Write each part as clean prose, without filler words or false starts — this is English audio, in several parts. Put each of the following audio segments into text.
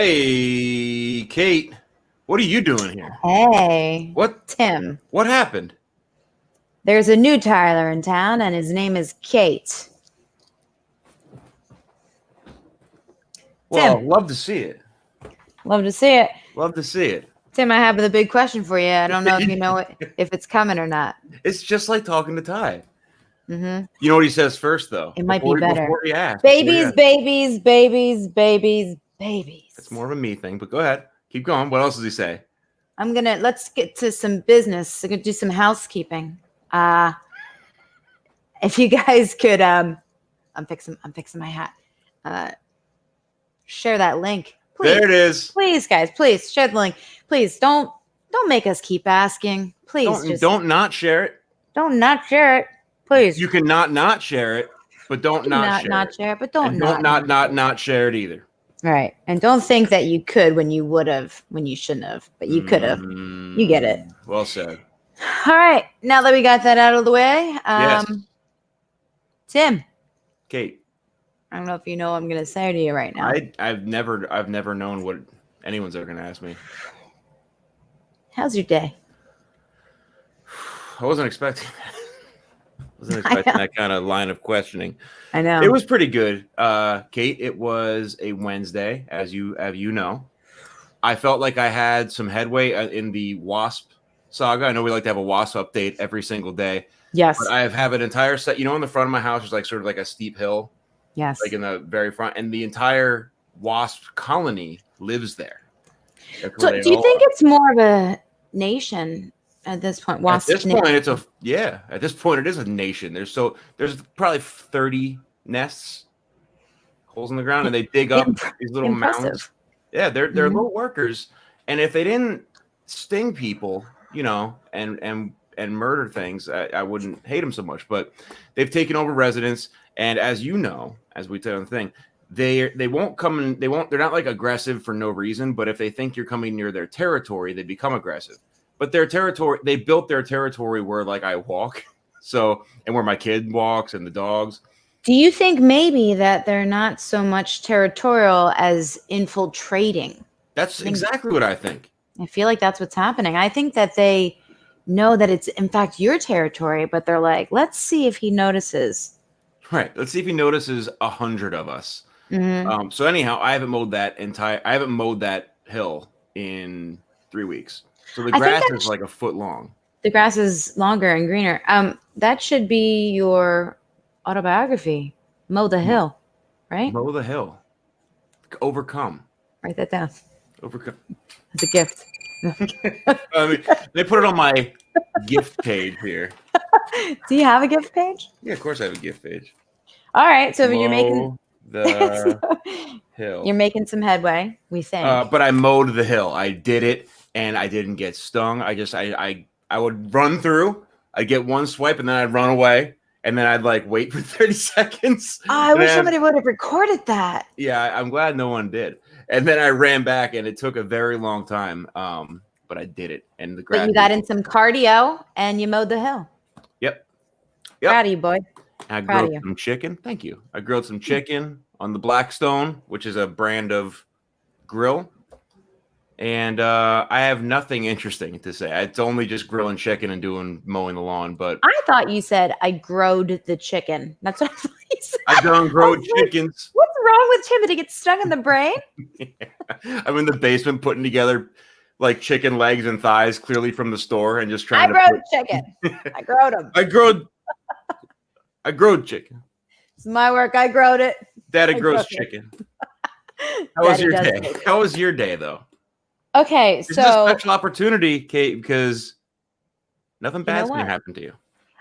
Hey, Kate, what are you doing here? Hey, What Tim. what happened? There's a new Tyler in town, and his name is Kate. Well, Tim, love to see it. love to see it. Love to see it. Tim, I have the big question for you. I don't know if you know if it's coming or not. It's just like talking to Ty. Mm-hmm. You know what he says first, though? It might be better. Before he asks. Babies, babies, babies, babies, babies. It's more of a me thing, but go ahead. Keep going. What else does he say? Let's get to some business. I'm gonna do some housekeeping. If you guys could, I'm fixing my hat. Share that link. Please. There it is. Please, guys, please share the link. Please don't make us keep asking. Please Don't not share it. don't not share it. Please. You can not share it, but don't not share it, but don't and not share it either. Right. And don't think that you could when you would have, when you shouldn't have, but you could have. You get it. Well said. All right. Now that we got that out of the way, Yes. Tim, Kate. I don't know if you know what I'm gonna say to you right now. I've never known what anyone's ever gonna ask me. How's your day? I wasn't expecting that. Wasn't expecting that kind of line of questioning. I know. It was pretty good, Kate. It was a Wednesday, as you know. I felt like I had some headway in the Wasp saga. I know we like to have a Wasp update every single day. Yes. But I have an entire set. You know, in the front of my house, there's like sort of like a steep hill. Yes. Like in the very front, and the entire Wasp colony lives there. So do you think it's more of a nation at this point? At this point, At this point, it is a nation. There's probably 30 nests, holes in the ground, and they dig up these little mounds. Yeah, they're little workers, and if they didn't sting people, you know, and murder things, I wouldn't hate them so much. But they've taken over residence, and as you know, as we tell the thing, they won't come in. They're not like aggressive for no reason. But if they think you're coming near their territory, they become aggressive. But their territory, they built their territory where like I walk, and where my kid walks and the dogs. Do you think maybe that they're not so much territorial as infiltrating? That's exactly what I think. I feel like that's what's happening. I think that they know that it's in fact your territory, but they're like, let's see if he notices. Right. Let's see if he notices 100 of us. Mm-hmm. So anyhow, I haven't mowed that hill in 3 weeks. So the grass is like a foot long. The grass is longer and greener. That should be your autobiography. Mow the hill, right? Mow the hill. Overcome. Write that down. Overcome. It's a gift. I mean, they put it on my gift page here. Do you have a gift page? Yeah, of course I have a gift page. All right, so you're making the hill. You're making some headway, we think. But I mowed the hill. I did it, and I didn't get stung. I would run through. I'd get one swipe, and then I'd run away, and then I'd like wait for 30 seconds. I wish somebody would have recorded that. Yeah, I'm glad no one did. And then I ran back, and it took a very long time. But I did it, and the grass. But you got in some cardio, and you mowed the hill. Yep. Proud of you, boy. I grilled some chicken. Thank you. I grilled some chicken on the Blackstone, which is a brand of grill. And I have nothing interesting to say. It's only just grilling chicken and mowing the lawn. But I thought you said I growed the chicken. That's what I thought you said. I done growed chickens. What's wrong with him? Did he get stung in the brain? Yeah. I'm in the basement putting together like chicken legs and thighs, clearly from the store, and just trying chicken. I growed them. I growed chicken. It's my work. I growed it. Daddy grows chicken. How was your day? How was your day, though? Okay, This is a special opportunity, Kate, because nothing bad's going to happen to you.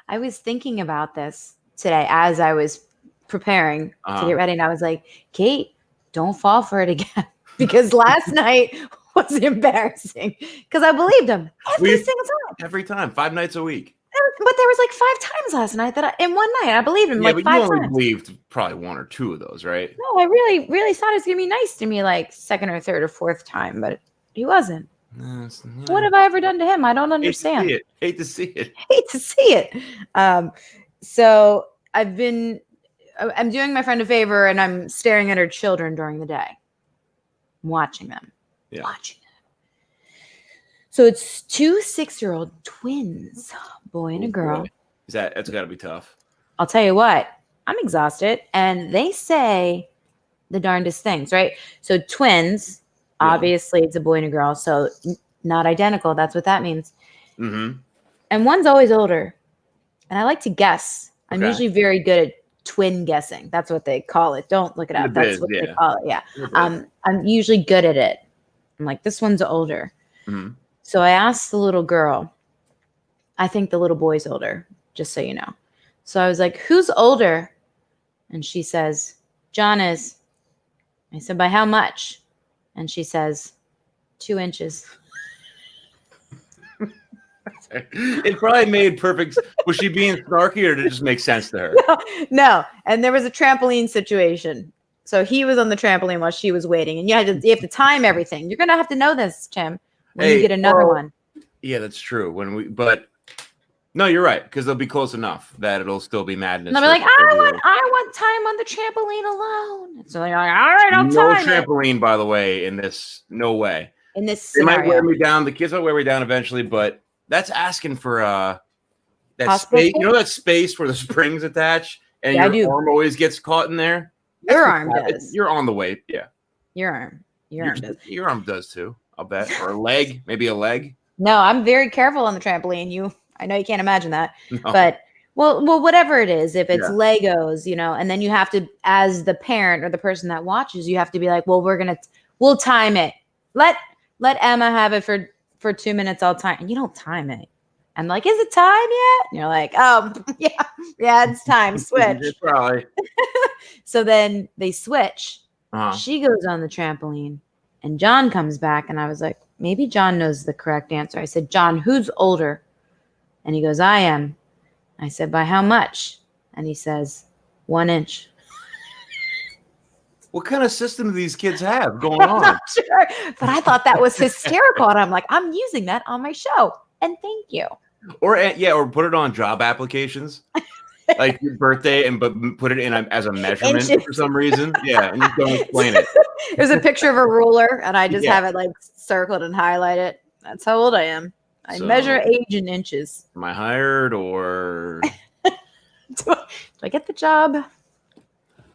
I was thinking about this today as I was preparing to get ready, and I was like, Kate, don't fall for it again. Because last night was embarrassing. Because I believed him every single time. Every time, 5 nights a week. But there was like 5 times last night that in one night I believed him like 5 times. Yeah, but you only believed probably 1 or 2 of those, right? No, I really, really thought he was gonna be nice to me like 2nd or 3rd or 4th time, but he wasn't. What have I ever done to him? I don't understand. Hate to see it. Hate to see it. So I'm doing my friend a favor, and I'm staring at her children during the day. I'm watching them. Yeah. Watching them. So it's 2 6-year-old twins, boy and a girl. Boy. That's got to be tough. I'll tell you what, I'm exhausted. And they say the darndest things, right? So twins, obviously it's a boy and a girl. So not identical. That's what that means. Mm-hmm. And one's always older. And I like to guess. I'm Okay. usually very good at twin guessing. That's what they call it. Don't look it up. That's what they call it. Yeah. I'm usually good at it. I'm like, this one's older. Mm-hmm. So I asked the little girl, I think the little boy's older, just so you know. So I was like, who's older? And she says, John is. I said, by how much? And she says, 2 inches. It probably made perfect. Was she being snarky or did it just make sense to her? No. And there was a trampoline situation. So he was on the trampoline while she was waiting. And you have to time everything. You're going to have to know this, Tim, when you get another one. Yeah, that's true. But no, you're right. Because they'll be close enough that it'll still be madness. And they'll be like, I want time on the trampoline alone. So they're like, all right, I'll time No trampoline, by the way, in this. No way. In this scenario. They might wear me down. The kids might wear me down eventually, but that's asking for that space. You know that space where the springs attach and your arm always gets caught in there? Your arm does. You're on the way. Yeah. Your arm does. Your arm does too, I'll bet. Or a leg. Maybe a leg. No, I'm very careful on the trampoline. I know you can't imagine that. No. But well, whatever it is, if it's Legos, and then you have to, as the parent or the person that watches, you have to be like, well, we'll time it. Let Emma have it for 2 minutes. I'll time. And you don't time it. I'm like, is it time yet? And you're like, oh, yeah, it's time. Switch. Probably. So then they switch. She goes on the trampoline and John comes back. And I was like, maybe John knows the correct answer. I said, John, who's older? And he goes, I am. I said, by how much? And he says, 1 inch. What kind of system do these kids have going on? I'm not sure, but I thought that was hysterical. And I'm like, I'm using that on my show. And thank you. Or put it on job applications. Like your birthday, but put it in as a measurement for some reason. Yeah, and just don't explain it. There's a picture of a ruler, and I just have it like circled and highlighted. That's how old I am. I measure age in inches. Am I hired or do I get the job?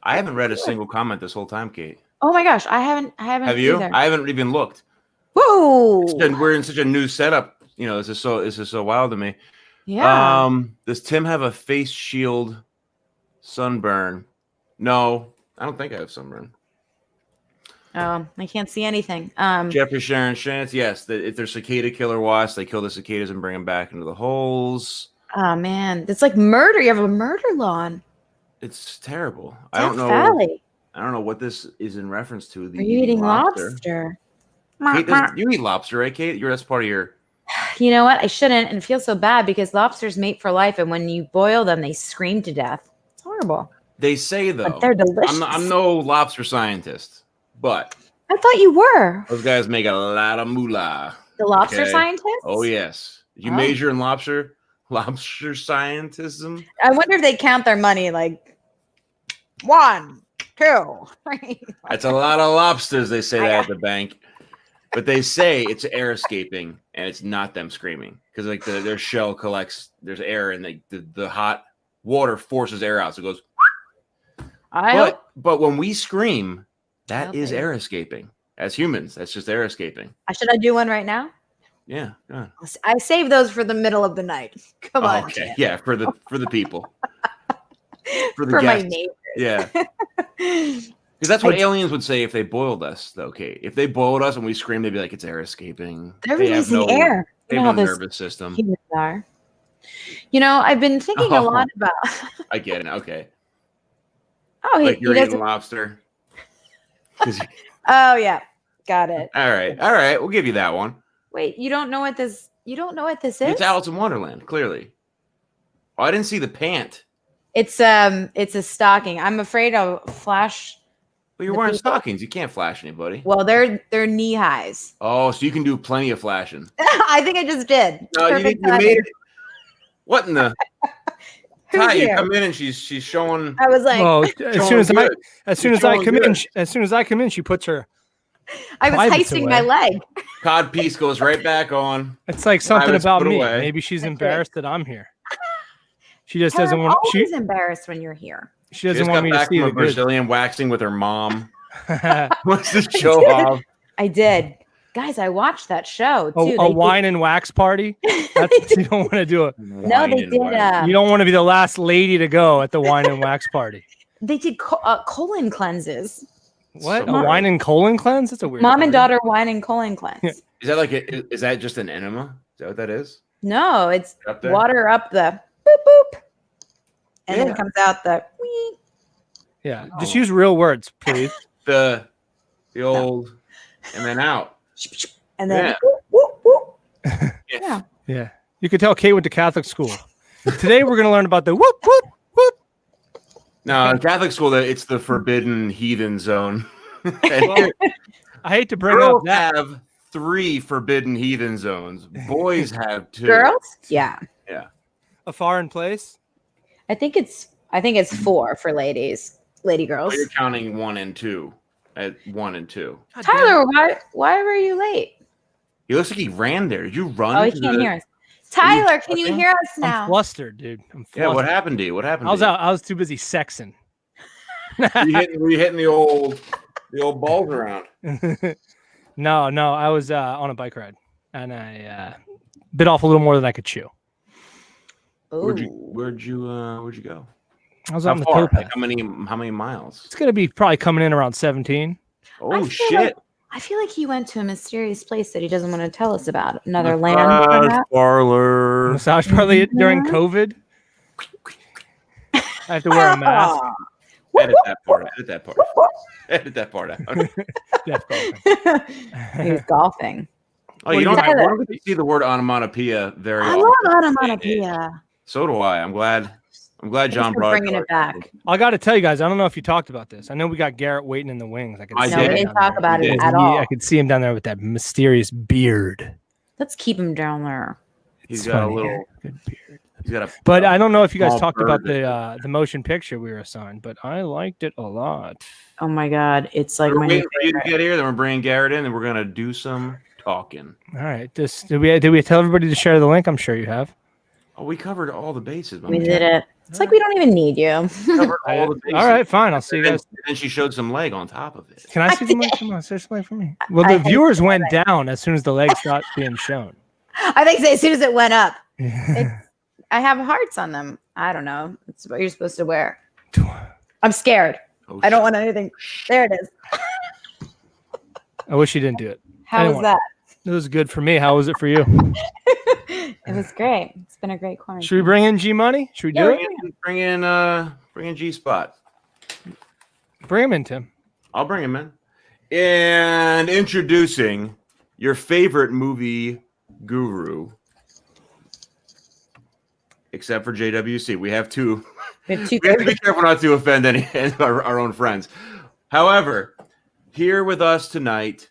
I haven't read a single comment this whole time, Kate. Oh my gosh, I haven't. Have you? Either. I haven't even looked. Whoa! We're in such a new setup. This is so wild to me. Yeah. Does Tim have a face shield sunburn? No, I don't think I have sunburn. I can't see anything. Jeffrey Sharon Shantz, yes. If there's cicada killer wasps, they kill the cicadas and bring them back into the holes. Oh man, it's like murder. You have a murder lawn. It's terrible. Death I don't know. Valley. I don't know what this is in reference to. Are you eating lobster? Kate, you eat lobster, right, Kate? That's part of your. You know what? I shouldn't, and it feels so bad because lobsters mate for life, and when you boil them, they scream to death. It's horrible. They say though, but they're delicious. I'm no lobster scientist, but I thought you were. Those guys make a lot of moolah. The lobster scientists? Oh yes. Did you major in lobster scientism? I wonder if they count their money like 1, 2, 3. That's a lot of lobsters. They say that at the bank. But they say it's air escaping, and it's not them screaming because like their shell collects. There's air, and the hot water forces air out, so it goes. But when we scream, that is air escaping. As humans, that's just air escaping. Should I do one right now? Yeah. I save those for the middle of the night. Come on. Okay. Yeah, for the people. For my neighbors. Yeah. Because that's what aliens would say if they boiled us, though, Kate. If they boiled us and we screamed, they'd be like, it's air escaping. They're releasing air. They have no nervous system. Are. I've been thinking a lot about... I get it. Okay. Oh, like you're eating lobster. Oh, yeah. Got it. All right. We'll give you that one. Wait, you don't know what this is? It's Alice in Wonderland, clearly. Oh, I didn't see the pant. It's a stocking. I'm afraid I'll flash... Well, you're wearing stockings. You can't flash anybody. Well, they're knee highs. Oh, so you can do plenty of flashing. I think I just did. No, you made it. What in the? Ty, you come in and she's showing. I was like, as soon as I come in, she puts her I was heisting my leg. Cod piece goes right back on. It's like something about me. Away. Maybe she's embarrassed that I'm here. She just doesn't want. She's embarrassed when you're here. She doesn't want me to see the Brazilian waxing with her mom. What's the show off? I did. Guys, I watched that show too. A wine and wax party? You don't want to do it. No, they did. You don't want to be the last lady to go at the wine and wax party. They did colon cleanses. What? A wine and colon cleanse? That's a weird mom and daughter wine and colon cleanse. Is that like is that just an enema? Is that what that is? No, it's water up the boop boop. And then it comes out the wee. Yeah. Just use real words, please. The old and then out. And then whoop, whoop. Yeah. You could tell Kate went to Catholic school. Today we're going to learn about the whoop, whoop, whoop. No, in Catholic school, it's the forbidden heathen zone. I hate to bring up that. Girls have 3 forbidden heathen zones. Boys have 2. Girls? Yeah. Yeah. A foreign place? I think it's 4 for ladies. Lady girls. You're counting 1 and 2. At 1 and 2. Tyler, why were you late? He looks like he ran there. Did you run? Oh, he can't hear us. Tyler, can you hear us now? I'm flustered, dude. I'm flustered. Yeah, what happened to you? I was too busy sexing. Were you hitting the old balls around? No, I was on a bike ride and I bit off a little more than I could chew. Where'd you go? I was on the tow path. How many miles? It's gonna be probably coming in around 17. Oh shit! I feel like he went to a mysterious place that he doesn't want to tell us about. Another land. Massage parlor during COVID. I have to wear a mask. Edit that part. Edit that part out. He's golfing. Oh, you don't have to see the word onomatopoeia very often. I love onomatopoeia. So do I. I'm glad John brought bringing it back. I got to tell you guys, I don't know if you talked about this. I know we got Garrett waiting in the wings. We didn't talk about it at all. I could see him down there with that mysterious beard. Let's keep him down there. He's got a little good beard. But I don't know if you guys talked about the motion picture we were assigned, but I liked it a lot. Oh my god, it's like we're waiting for you to get here. Then we're bringing Garrett in, and we're gonna do some talking. All right. Did we tell everybody to share the link? I'm sure you have. Oh, we covered all the bases. We did it. It's like we don't even need you. Covered all the bases. All right, fine. I'll see you guys. And she showed some leg on top of it. Can I see the leg? Come on, there's some leg for me. Well, the viewers went down as soon as the leg stopped being shown. I think as soon as it went up. I have hearts on them. I don't know. It's what you're supposed to wear. I'm scared. Oh, I don't want anything. There it is. I wish you didn't do it. How was that? It was good for me. How was it for you? It was great. It's been a great quarantine. Should we bring in G Money? Should we do it? Bring in G Spot. Bring him in, Tim. I'll bring him in. And introducing your favorite movie guru. Except for JWC. We have 2. We have to be careful not to offend any our own friends. However, here with us tonight,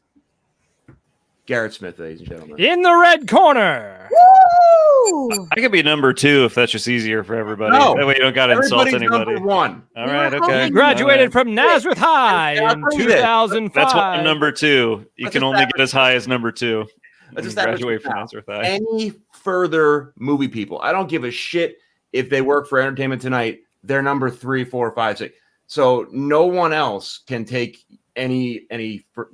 Garrett Smith, ladies and gentlemen. In the red corner. Woo! I could be number 2 if that's just easier for everybody. No, that way you don't got to insult anybody. Number 1. All right, okay. Graduated from Nazareth High in 2005. That's why I'm number 2. You can only get as high as number 2. Let's just graduate from Nazareth High. Any further movie people, I don't give a shit if they work for Entertainment Tonight. They're number 3, 4, 5, 6. So no one else can take any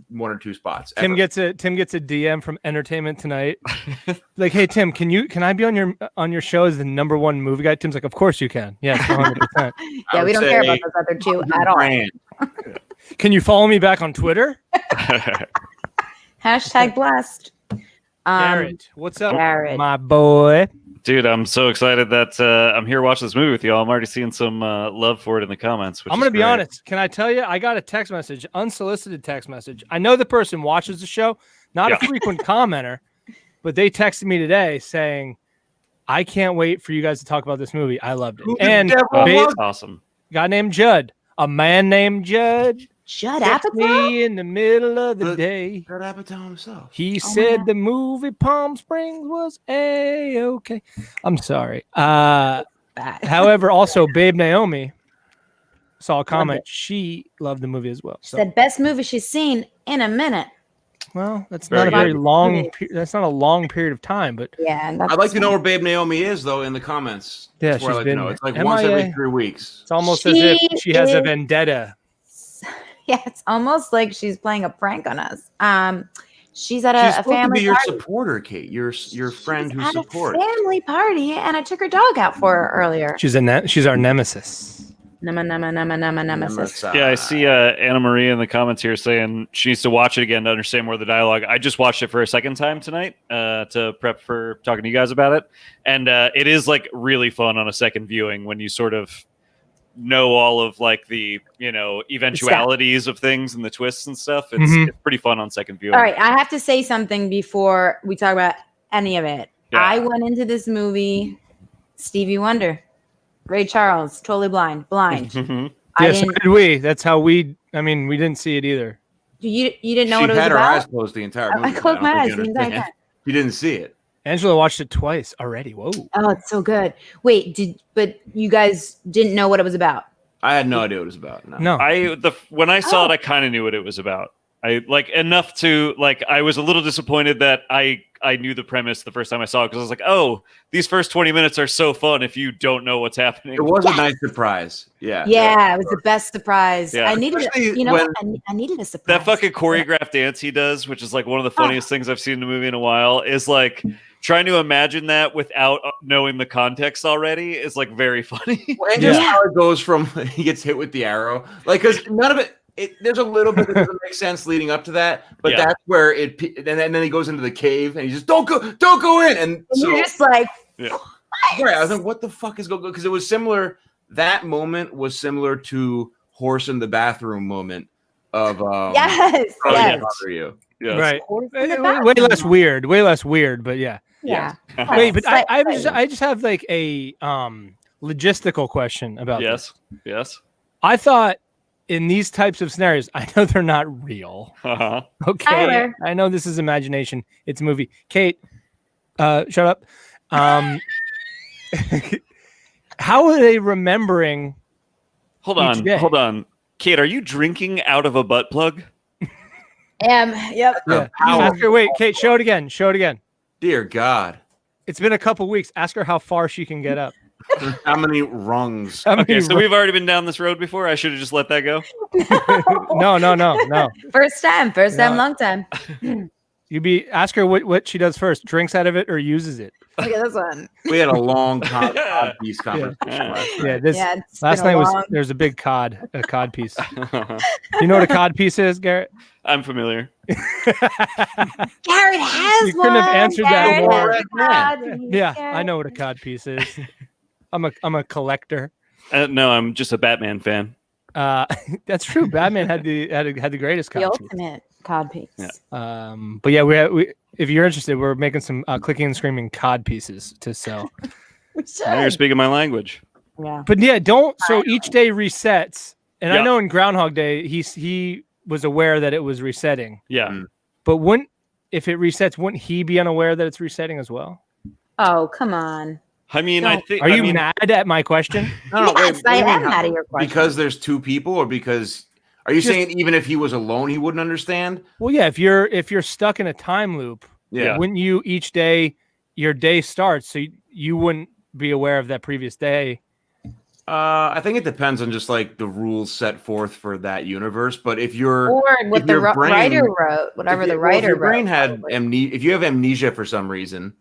1 or 2 spots. Tim gets a DM from Entertainment Tonight. Like, hey Tim, can I be on your show as the number 1 movie guy? Tim's like, of course you can. Yes, 100%. Yeah, we don't care about those other 2 at all. Can you follow me back on Twitter? Hashtag blessed. Garrett, what's up, Garrett, my boy? Dude, I'm so excited that I'm here watching this movie with y'all. I'm already seeing some love for it in the comments. I'm going to be honest. Can I tell you? I got a text message, unsolicited text message. I know the person watches the show, not a frequent commenter, but they texted me today saying, I can't wait for you guys to talk about this movie. I loved it. And awesome. Guy named Judd, a man named Judd. Judd Apatow? Me in the middle of the day. Judd Apatow himself. He said the movie Palm Springs was A-okay. I'm sorry. However, also Babe Naomi saw a comment. She loved the movie as well. So. Said best movie she's seen in a minute. Well, that's Very not a good. very long. That's not a long period of time, but Yeah, I'd like to know where Babe Naomi is though in the comments. Yeah, That's where she's I'd like to been know. It's like MIA. once every 3 weeks. it's almost as if she has a is- vendetta. Yeah, it's almost like she's playing a prank on us. She's at She's a supposed to family be your party. supporter, Kate. Your friend who At a supports. family party, and I took her dog out for her earlier. She's our nemesis. Nemesis. Yeah, I see Anna Maria in the comments here saying she needs to watch it again to understand more of the dialogue. I just watched it for a second time tonight to prep for talking to you guys about it, and it is like really fun on a second viewing when you sort of know all of like the eventualities of things and the twists and stuff. It's pretty fun on second viewing. All right, I have to say something before we talk about any of it. Yeah. I went into this movie, Stevie Wonder, Ray Charles, totally blind. Yeah, so did we. That's how we. I mean, we didn't see it either. You didn't know She what it was had her about? eyes closed the entire movie. I closed don't my think eyes you the entire understand. time. You didn't see it. Angela watched it twice already. Whoa. Oh, it's so good. Wait, but you guys didn't know what it was about? I had no idea what it was about. No. When I saw it, I kind of knew what it was about. I like enough to like. I was a little disappointed that I knew the premise the first time I saw it because I was like, oh, these first 20 minutes are so fun if you don't know what's happening. It was a nice surprise. Yeah. Yeah, it was the best surprise. Yeah. I needed, Especially I needed a surprise. That fucking choreographed dance he does, which is like one of the funniest things I've seen in a movie in a while, is like trying to imagine that without knowing the context already is like very funny. Well, and just how it goes from he gets hit with the arrow, like because none of it. There's a little bit that doesn't make sense leading up to that, but that's where it. And then he goes into the cave and he just don't go in, and so you're just like, right. I was like, what the fuck is going? Because it was similar. That moment was similar to horse in the bathroom moment of yes. Bother you. Yes. Right. Horse in the Way less bathroom. weird. Way less weird. But yeah. Yeah. Wait, but Right, I right. just have like a logistical question about this. Yes. I thought in these types of scenarios, I know they're not real. Uh-huh. Okay. Tyler. I know this is imagination. It's a movie. Kate, shut up. How are they remembering? Hold each day? on. Kate, are you drinking out of a butt plug? Yep. Yeah. Ask her, wait, Kate, show it again. Show it again. Dear God, It's been a couple weeks. Ask her how far she can get up. how many rungs? How Okay, many so we've already been down this road before. I should have just let that go. No. First time, No. long time. Ask her what she does first. Drinks out of it or uses it. Look at this one. We had a long cod piece conversation. Yeah. Yeah, It's last been night long- there's a big cod piece. You know what a cod piece is, Garrett? I'm familiar. Garrett has You couldn't have one. answered that Garrett more. has a cod piece. Yeah, I Garrett. know what a cod piece is. I'm a collector. No, I'm just a Batman fan. That's true. Batman had the greatest The cod piece. ultimate cod piece. Yeah. But yeah, we if you're interested, we're making some clicking and screaming cod pieces to sell. We should. Now you're speaking my language. Yeah. But yeah, so each day resets, and I Yeah. know in Groundhog Day he was aware that it was resetting. Yeah. But if it resets, wouldn't he be unaware that it's resetting as well? Oh, come on. I mean, I think. Are you mad at my question? No, Yes, I am mad at your question. Because there's two people, or because are you saying even if he was alone, he wouldn't understand? Well, yeah. If you're stuck in a time loop, Yeah. wouldn't you each day your day starts, so you wouldn't be aware of that previous day? I think it depends on just like the rules set forth for that universe. But if you're Or what if the your brain- writer wrote, whatever the writer if your brain wrote. had probably. amnesia, if you have amnesia for some reason,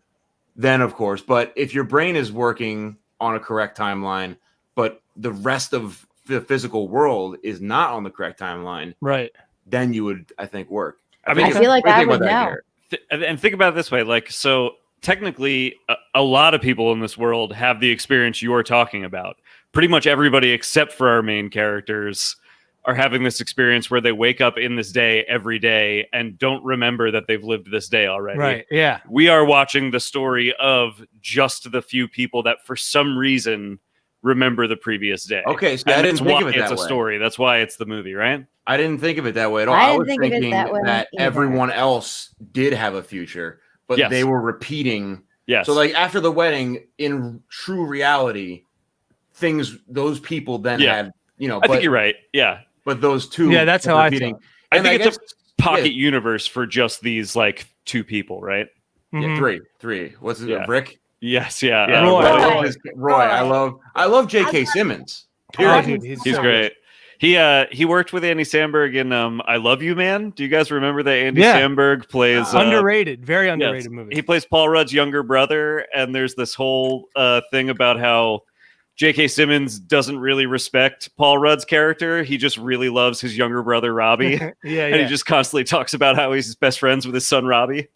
then of course. But if your brain is working on a correct timeline, but the rest of the physical world is not on the correct timeline, Right. then you would, I think, work. I feel like I would know. Garrett? And think about it this way, like, so technically a lot of people in this world have the experience you're talking about. Pretty much everybody except for our main characters are having this experience where they wake up in this day every day and don't remember that they've lived this day already. Right. Yeah. We are watching the story of just the few people that for some reason remember the previous day. Okay, so And I didn't that's think why of it it's that a way. story. That's why it's the movie, right? I didn't think of it that way at all. I I didn't was think of it thinking that way either. everyone else did have a future, but Yes. they were repeating. Yes. So, like after the wedding, in true reality, those people then Yeah. had I think you're right. Yeah. But those two. Yeah, that's how I feel. I think it's a pocket universe for just these like two people, right? Yeah, three. What's it? Rick? Yes, yeah. Roy. I love J.K. Simmons. Oh, dude, he's great. He worked with Andy Samberg in I Love You, Man. Do you guys remember that Andy Samberg plays underrated, very underrated movie? He plays Paul Rudd's younger brother, and there's this whole thing about how J.K. Simmons doesn't really respect Paul Rudd's character. He just really loves his younger brother Robbie. And he just constantly talks about how he's best friends with his son Robbie.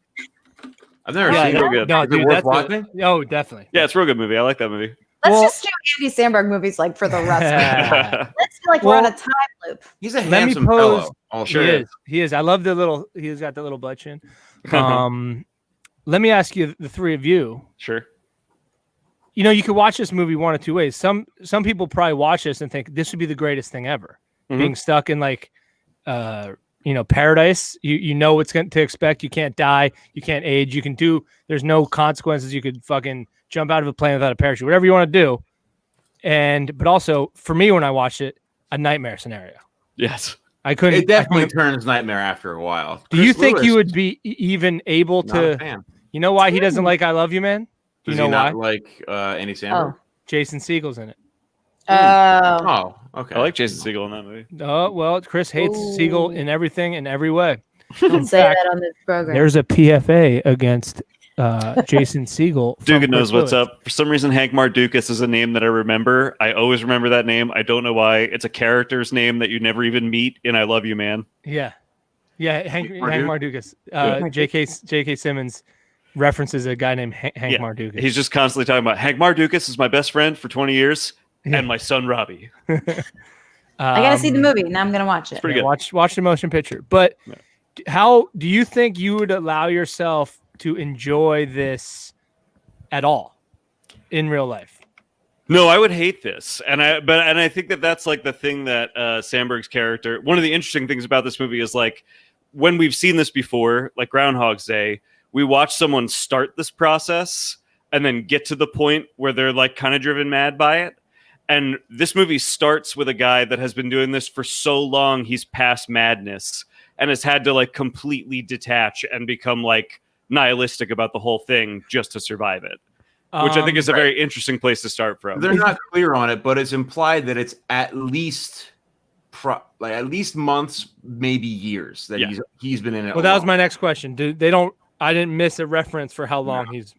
I've never seen it. No, dude, that's watching. Oh, definitely. Yeah, it's a real good movie. I like that movie. Let's just do Andy Samberg movies like for the rest of it. Let's feel like we're on a time loop. He's a handsome fellow. Oh, sure. He is. I love he's got the little butt chin. Let me ask you, the three of you. Sure. You could watch this movie one of two ways. Some people probably watch this and think this would be the greatest thing ever. Being stuck in like, paradise. You know what's going to expect. You can't die. You can't age. There's no consequences. You could fucking jump out of a plane without a parachute, whatever you want to do. But also for me, when I watched it, a nightmare scenario. Yes. It definitely turns nightmare after a while. Do you think you would be even able to? You know why he doesn't like I Love You, Man? Does he not like Andy Samberg? Jason Segel's in it. Okay. I like Jason Segel in that movie. Oh, well, Chris hates Segel in everything in every way. Don't say that on this program. There's a PFA against Jason Segel. Dugan knows what's up. For some reason, Hank Mardukas is a name that I remember. I always remember that name. I don't know why. It's a character's name that you never even meet in I Love You, Man. Yeah. Hank Mardukas. J.K. Simmons references a guy named Hank Mardukas. He's just constantly talking about Hank Mardukas is my best friend for 20 years and my son Robbie. I gotta see the movie. Now I'm gonna watch it. Pretty good. Watch the motion picture. But how do you think you would allow yourself to enjoy this at all in real life? No, I would hate this, and I think that's like the thing that Samberg's character. One of the interesting things about this movie is like when we've seen this before, like Groundhog's Day, we watch someone start this process and then get to the point where they're like kind of driven mad by it. And this movie starts with a guy that has been doing this for so long he's past madness and has had to like completely detach and become like nihilistic about the whole thing just to survive it, which I think is a very interesting place to start from. They're not clear on it, but it's implied that it's at least months, maybe years that he's been in it. Well, that was my next question. I didn't miss a reference for how long he's.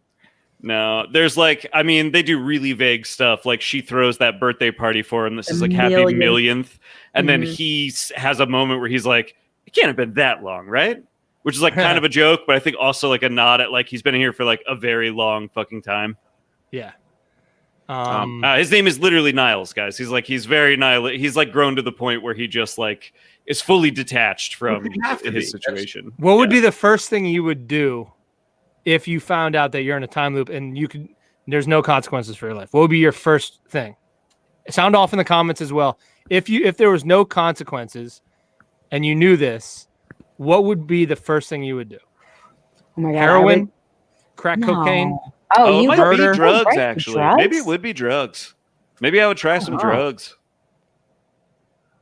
No, there's they do really vague stuff. Like she throws that birthday party for him. This is like happy millionth. And then he has a moment where he's like, it can't have been that long, right? Which is like kind of a joke, but I think also like a nod at like he's been here for like a very long fucking time. Yeah. His name is literally Niles, guys. He's very nihilist. He's like grown to the point where he just like is fully detached from his situation. What would be the first thing you would do if you found out that you're in a time loop and there's no consequences for your life? What would be your first thing? Sound off in the comments as well. If there was no consequences and you knew this, what would be the first thing you would do? Oh my God, heroin, crack cocaine. Oh, it might be drugs, actually. Drugs? Maybe it would be drugs. Maybe I would try some drugs.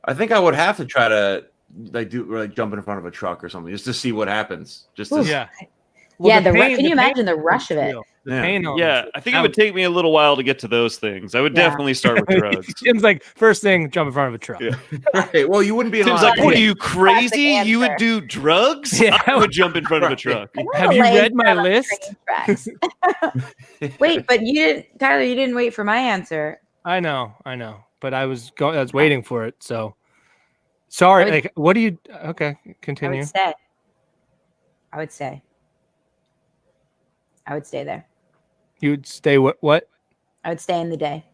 I think I would have to try to jump in front of a truck or something just to see what happens. Well, can you imagine the rush of it? I think it would take me a little while to get to those things. I would definitely start with drugs. Tim's like, first thing, jump in front of a truck. Yeah. Right. Well, you wouldn't be. Tim's like, what are you crazy? You would do drugs? Yeah. I would jump in front of a truck. Have you read my list? Wait, but you didn't, Tyler. You didn't wait for my answer. I know, but I was waiting for it. So sorry. What do you? Okay, continue. I would stay there. You would stay what? I would stay in the day.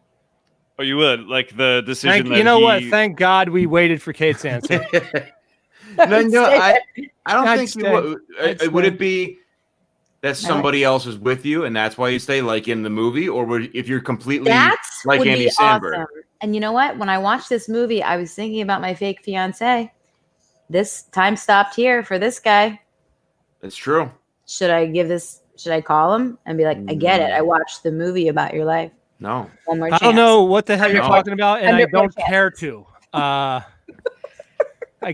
Oh, you would? Like the decision what? Thank God we waited for Kate's answer. I don't think you would. Would it be that somebody else is with you and that's why you stay, like in the movie? Or if you're completely like Andy Samberg? Awesome. And you know what? When I watched this movie, I was thinking about my fake fiance. This time stopped here for this guy. It's true. Should I call him and be like, I get it. I watched the movie about your life. No. One more chance. I don't know what the hell you're talking about, and I don't care to. I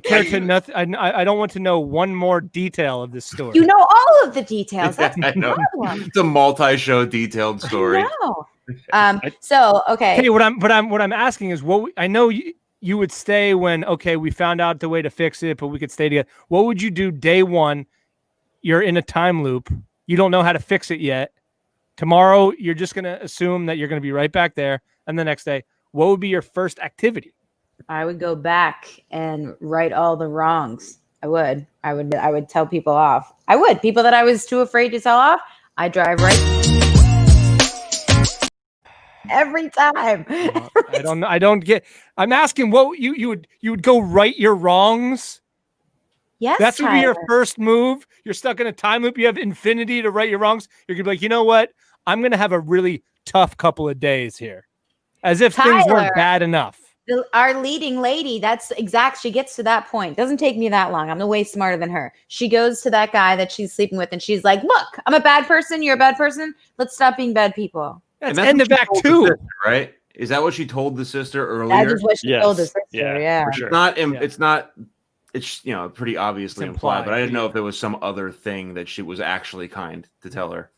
care to nothing. I don't want to know one more detail of this story. You know all of the details. That's I the know. problem. It's a multi-show detailed story. No. So okay. Okay, what I'm asking is I know you would stay when we found out the way to fix it, but we could stay together. What would you do day one? You're in a time loop. You don't know how to fix it yet. Tomorrow, you're just gonna assume that you're gonna be right back there, and the next day, what would be your first activity? I would go back and right all the wrongs. I would tell people off. I would. People that I was too afraid to tell off, I drive right every time. I don't know. I don't get. I'm asking what you would go right your wrongs. Yes, That's would be your Tyler. first move. You're stuck in a time loop. You have infinity to right your wrongs. You're gonna be like, you know what? I'm gonna have a really tough couple of days here, as if things Tyler. weren't bad enough. Our leading lady, that's exact. She gets to that point. Doesn't take me that long. I'm way smarter than her. She goes to that guy that she's sleeping with, and she's like, "Look, I'm a bad person. You're a bad person. Let's stop being bad people." That's And end of what she act told the 2. sister, right? Is that what she told the sister earlier? That is what she Yes. told her sister. Yeah, Yeah. for sure. It's not. It's pretty obviously It's implied, but I didn't implied, know if there was some other thing that she was actually kind to tell her.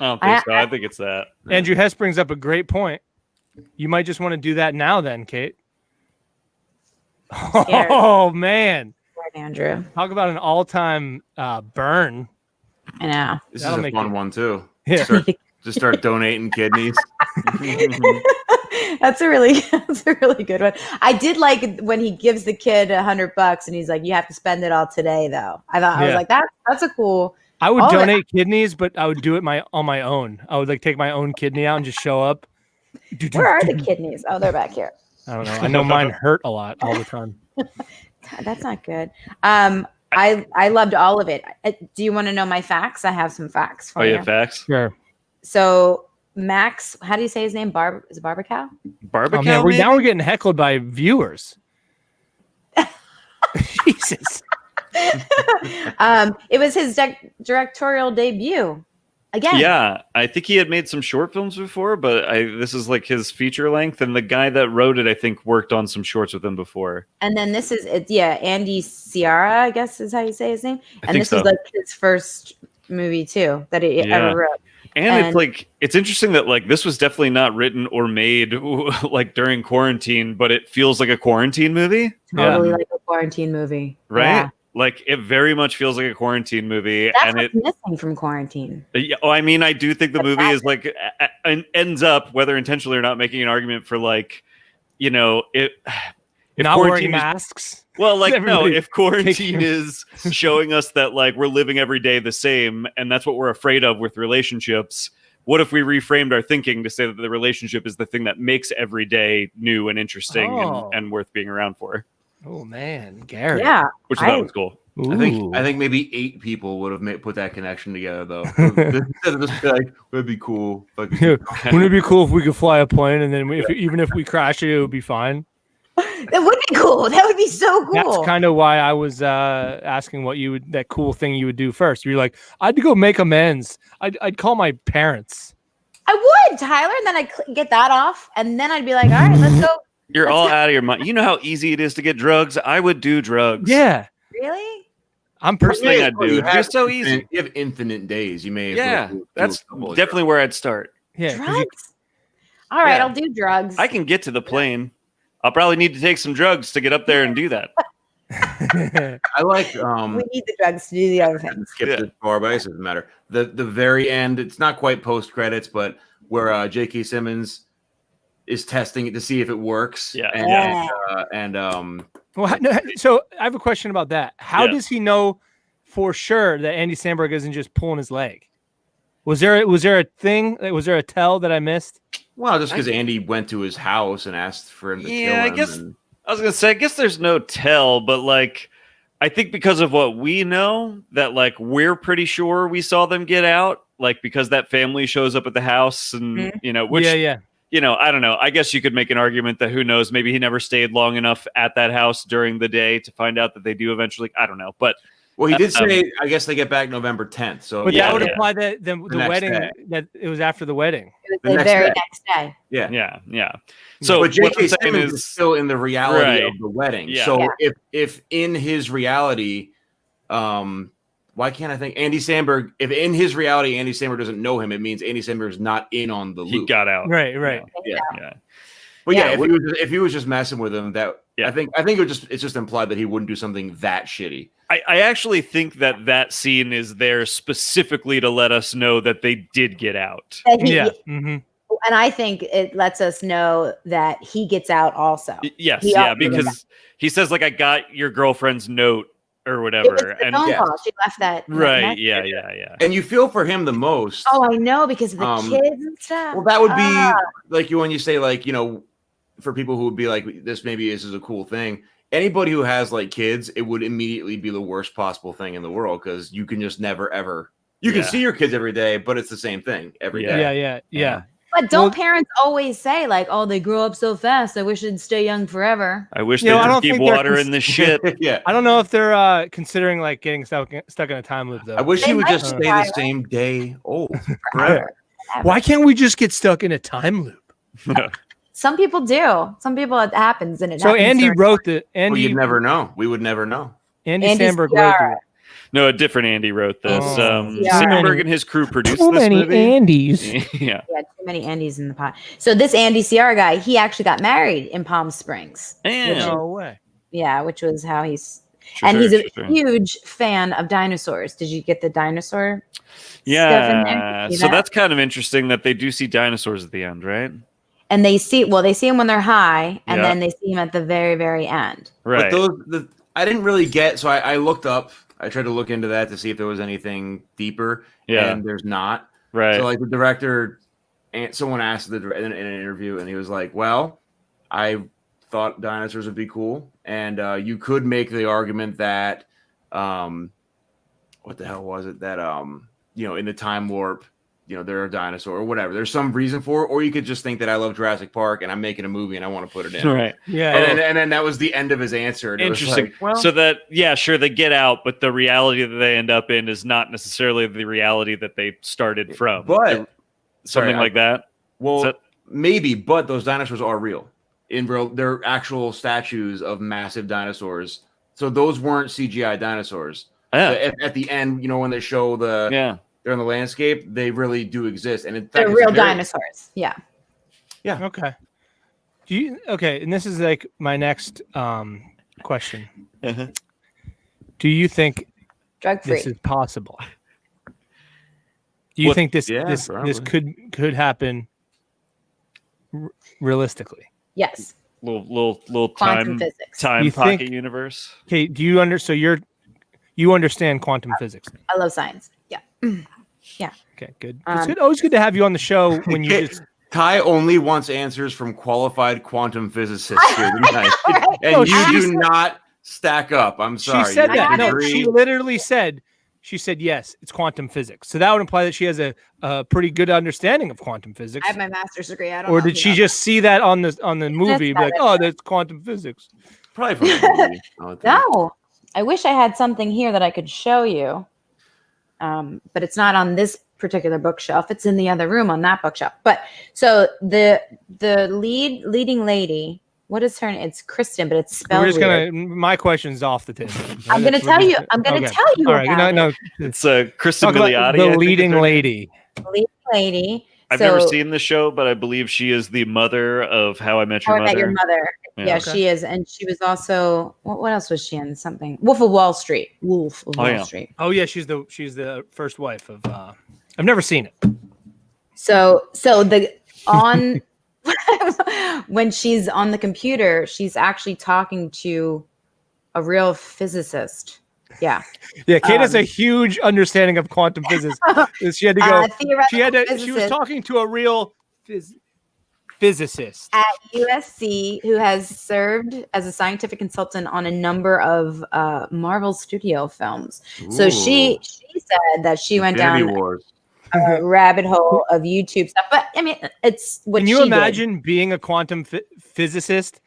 I don't think so. I think it's that. Andrew Hess brings up a great point. You might just want to do that now, then, Kate. Scared. Oh man, Right, Andrew. talk about an all-time burn. I know. This That'll is a make fun you- one too. Yeah. Start donating kidneys. That's a really good one. I did like when he gives the kid $100 and he's like, "You have to spend it all today, though." I was Yeah. like, that's a cool. I would All that- donate kidneys, but I would do it on my own. I would take my own kidney out and just show up. Where are the kidneys? Oh, they're back here. I don't know. I know mine hurt a lot all the time. That's not good. I loved all of it. Do you want to know my facts? I have some facts for Oh, you. yeah, facts. Sure. So Max, how do you say his name? Is it Barbacow? Barbecue. Oh, man, now we're getting heckled by viewers. Jesus. It was his directorial debut. Again. Yeah, I think he had made some short films before, but this is like his feature length, and the guy that wrote it, I think, worked on some shorts with him before. And then this is Andy Ciara, I guess is how you say his name. And think this so. was like his first movie too that he ever wrote. And it's like, it's interesting that like this was definitely not written or made like during quarantine, but it feels like a quarantine movie. Totally like a quarantine movie. Right? Yeah. Like it very much feels like a quarantine movie. That's and what's missing from quarantine. I mean, I do think the movie is like ends up, whether intentionally or not, making an argument for like, if Not quarantine wearing is- masks. Well, like, no, Everybody if quarantine taking- is showing us that like we're living every day the same, and that's what we're afraid of with relationships, what if we reframed our thinking to say that the relationship is the thing that makes every day new and interesting and worth being around for? Oh man, Garrett. Yeah. Which I thought was cool. I think maybe 8 people would have put that connection together though. Instead of just be like, would be cool. Wouldn't it be cool if we could fly a plane and then even if we crash it, it would be fine? That would be cool. That would be so cool. That's kind of why I was asking what that cool thing you would do first. You're like, I'd go make amends. I'd call my parents. I would, Tyler, and then I'd get that off, and then I'd be like, all right, let's go. You're all out of your mind. You know how easy it is to get drugs? I would do drugs. Yeah. Really? I'm First thing personally. I'd do. It's so easy. You have infinite days. You may. That's definitely where I'd start. Yeah. 'cause Drugs? All right, Yeah. I'll do drugs. I can get to the plane. I'll probably need to take some drugs to get up there and do that. I like. We need the drugs to do the other things. Skip this far, but it doesn't matter. The very end. It's not quite post credits, but where J.K. Simmons is testing it to see if it works. Yeah. Well, so I have a question about that. How Yeah. does he know for sure that Andy Samberg isn't just pulling his leg? Was there a thing? Was there a tell that I missed? Well, just because Andy went to his house and asked for him to kill him. I guess I was gonna say, I guess there's no tell, but like, I think because of what we know, that like we're pretty sure we saw them get out, like because that family shows up at the house, and which yeah. I don't know. I guess you could make an argument that who knows, maybe he never stayed long enough at that house during the day to find out that they do eventually. I don't know, but Well, he did say, I guess they get back November 10th. So, but that would imply that the wedding, that it was after the wedding. It was the very next day. Yeah. So, but J.K. what I'm saying Simmons is still in the reality of the wedding. Yeah. So, if in his reality, why can't I think Andy Samberg? If in his reality Andy Samberg doesn't know him, it means Andy Samberg is not in on the loop. He got out. Right. Yeah. But if he was just messing with him, I think it's just implied that he wouldn't do something that shitty. I actually think that scene is there specifically to let us know that they did get out. And I think it lets us know that he gets out also. Yes, because he says like, I got your girlfriend's note or whatever. And phone call. She left that. Right. Yeah. And you feel for him the most. Oh, I know, because of the kids and stuff. Well, that would be like when you say, like, you know, for people who would be like, this is a cool thing. Anybody who has like kids, it would immediately be the worst possible thing in the world, because you can just never ever. You can see your kids every day, but it's the same thing every day. Yeah. But don't parents always say like, "Oh, they grow up so fast. I wish they'd stay young forever." I wish they could keep water in this shit. I don't know if they're considering like getting stuck in a time loop though. I wish he would just stay the same day old forever. Why can't we just get stuck in a time loop? Some people do. Some people it happens, and so Andy wrote the. Well, you'd never know. We would never know. Andy Samberg wrote it. No, a different Andy wrote this. Samberg and his crew produced this movie. Too many Andys. Yeah, too many Andys in the pot. So this Andy Ciara guy, he actually got married in Palm Springs. No way. Yeah, which was how he's. He's a huge fan of dinosaurs. Did you get the dinosaur? Yeah. Stuff in there? So that's kind of interesting that they do see dinosaurs at the end, right? And they see him when they're high, and then they see him at the very, very end. Right. But I didn't really get. So I looked up. I tried to look into that to see if there was anything deeper. Yeah. And there's not. Right. So like the director, and someone asked in an interview, and he was like, "Well, I thought dinosaurs would be cool, and you could make the argument that, what the hell was it that in the time warp." They're a dinosaur or whatever. There's some reason for it, or you could just think that I love Jurassic Park and I'm making a movie and I want to put it in. Right. Yeah. And then that was the end of his answer. And interesting. It was like, so that, sure, they get out, but the reality that they end up in is not necessarily the reality that they started from. But something like that. Well, maybe, but those dinosaurs are real. They're actual statues of massive dinosaurs. So those weren't CGI dinosaurs. Yeah. At the end, when they show they're in the landscape, they really do exist, and in fact, they're real dinosaurs. Yeah. Okay. And this is like my next question. Uh-huh. Do you think drug-free this is possible? Do you think this could happen realistically? Yes. Little quantum physics. Time pocket universe. Okay. Do you you understand quantum physics? I love science. Yeah. Yeah. Okay, good. It's good. Always good to have you on the show when you just. Ty only wants answers from qualified quantum physicists here tonight, and you do not stack up. I'm sorry. She said that. No, she literally said. She said yes. It's quantum physics. So that would imply that she has a pretty good understanding of quantum physics. I have my master's degree. I don't. Or did she just see that on the movie? Be like, oh, that's quantum physics. Probably from the movie. No, I wish I had something here that I could show you. But it's not on this particular bookshelf. It's in the other room on that bookshelf. But so the leading lady, what is her name? It's Kristen, but it's spelled. We're just my question's off the table. I'm gonna tell you. I'm gonna tell you. All right, no. It's Kristen Milioti, the leading lady. Leading lady. I've never seen the show, but I believe she is the mother of How I Met Your Mother. How I Met Your Mother. Yeah, she is, and she was also what else was she in? Something Wolf of Wall Street. Wall Street. Oh yeah, she's the first wife of. I've never seen it. So when she's on the computer, she's actually talking to a real physicist. Yeah. Yeah, Kate has a huge understanding of quantum physics. She had to go. She was talking to a real physicist at USC who has served as a scientific consultant on a number of Marvel Studio films. Ooh. So she said that she went down a rabbit hole of YouTube stuff. But I mean, it's what. Can you imagine being a quantum physicist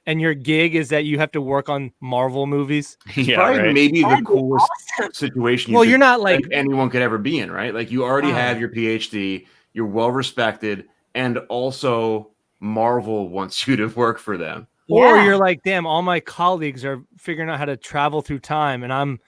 and your gig is that you have to work on Marvel movies. Yeah, Probably right. maybe the That'd be coolest awesome. situation. Well, you're not like anyone could ever be in, right? Like you already Oh. have your PhD, you're well respected, and also Marvel wants you to work for them. Or Yeah. you're like, damn, all my colleagues are figuring out how to travel through time, and I'm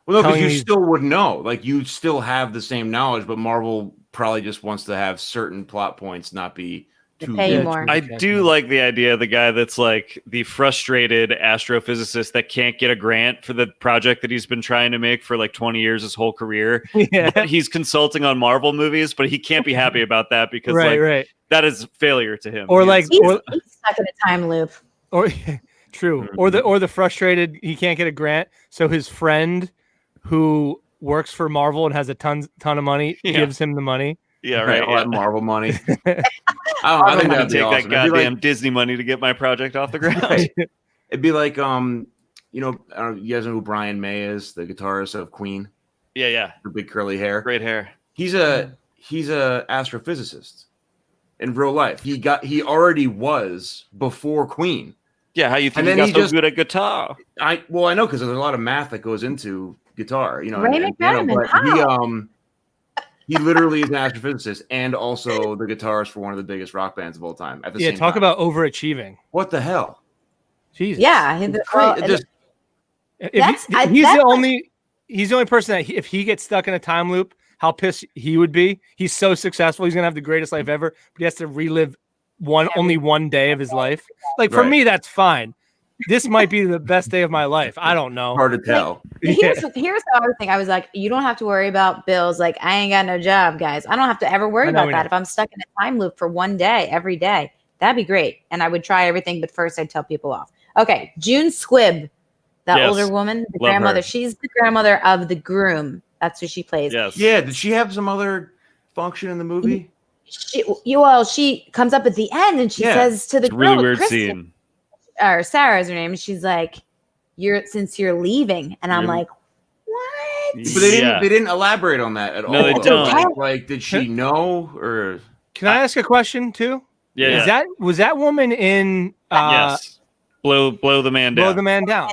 Well, no, because telling you these- still would know. Like you still have the same knowledge, but Marvel probably just wants to have certain plot points not be To too pay you good. more. I do like the idea of the guy that's like the frustrated astrophysicist that can't get a grant for the project that he's been trying to make for like 20 years, his whole career. Yeah. But he's consulting on Marvel movies, but he can't be happy about that because right. that is failure to him. Or He like, is- He's stuck in a time loop. or true, or the frustrated he can't get a grant, so his friend who works for Marvel and has a ton of money gives him the money. yeah, Right, right. all that Yeah. Marvel money. I think I'm gonna that'd be take awesome. that goddamn Disney money to get my project off the ground. Right. It'd be like, you know, I don't know, you guys know who Brian May is, the guitarist of Queen, Yeah. the big curly hair. Great hair. He's a astrophysicist in real life. He already was before Queen. Yeah, how you think And he then got he so just- good at guitar? I know because there's a lot of math that goes into guitar, you know. Ray and piano, McManaman, but he literally is an astrophysicist and also the guitarist for one of the biggest rock bands of all time. At the Yeah, same talk time. about overachieving. What the hell? Jesus. Yeah. It's well, great. It just That's- he's that's the only person that if he gets stuck in a time loop, how pissed he would be. He's so successful, he's gonna have the greatest life ever, but he has to relive only one day of his life. Like for Right. me, that's fine. This might be the best day of my life. I don't know. hard to tell. here's how I was thinking. I was like, you don't have to worry about bills. Like, I ain't got no job, guys. I don't have to ever worry I know about we that. know. If I'm stuck in a time loop for one day, every day, that'd be great. And I would try everything, but first I'd tell people off. Okay, June Squibb, that Yes. older woman, the Love grandmother. her. She's the grandmother of the groom. That's who she plays. Yes. Yeah, did she have some other function in the movie? She comes up at the end and she Yeah. says to the It's a really girl, weird Kristen, scene. or Sarah is her name. And she's like, since you're leaving. And I'm Yeah. like, what? But they Yeah. didn't elaborate on that at all. No, they don't. Like, did she know or Can I ask a question too? Yeah. Was that woman in Yes. Blow the man down. Blow the Man Down?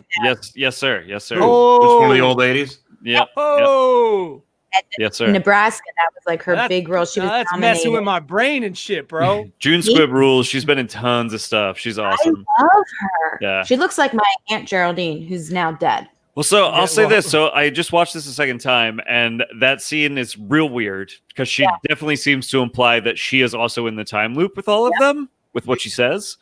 Yes, sir. Yes, sir. Who? Which one of the old ladies? Yep. Oh, Yes, sir. Nebraska, that was like her That's- big role. She was that's nominated. messing with my brain and shit, bro. June Squibb rules. She's been in tons of stuff. She's awesome. I love her. Yeah. She looks like my Aunt Geraldine, who's now dead. Well, so Yeah, I'll say well- this. So I just watched this a second time, and that scene is real weird because she definitely seems to imply that she is also in the time loop with all of them, with what she says.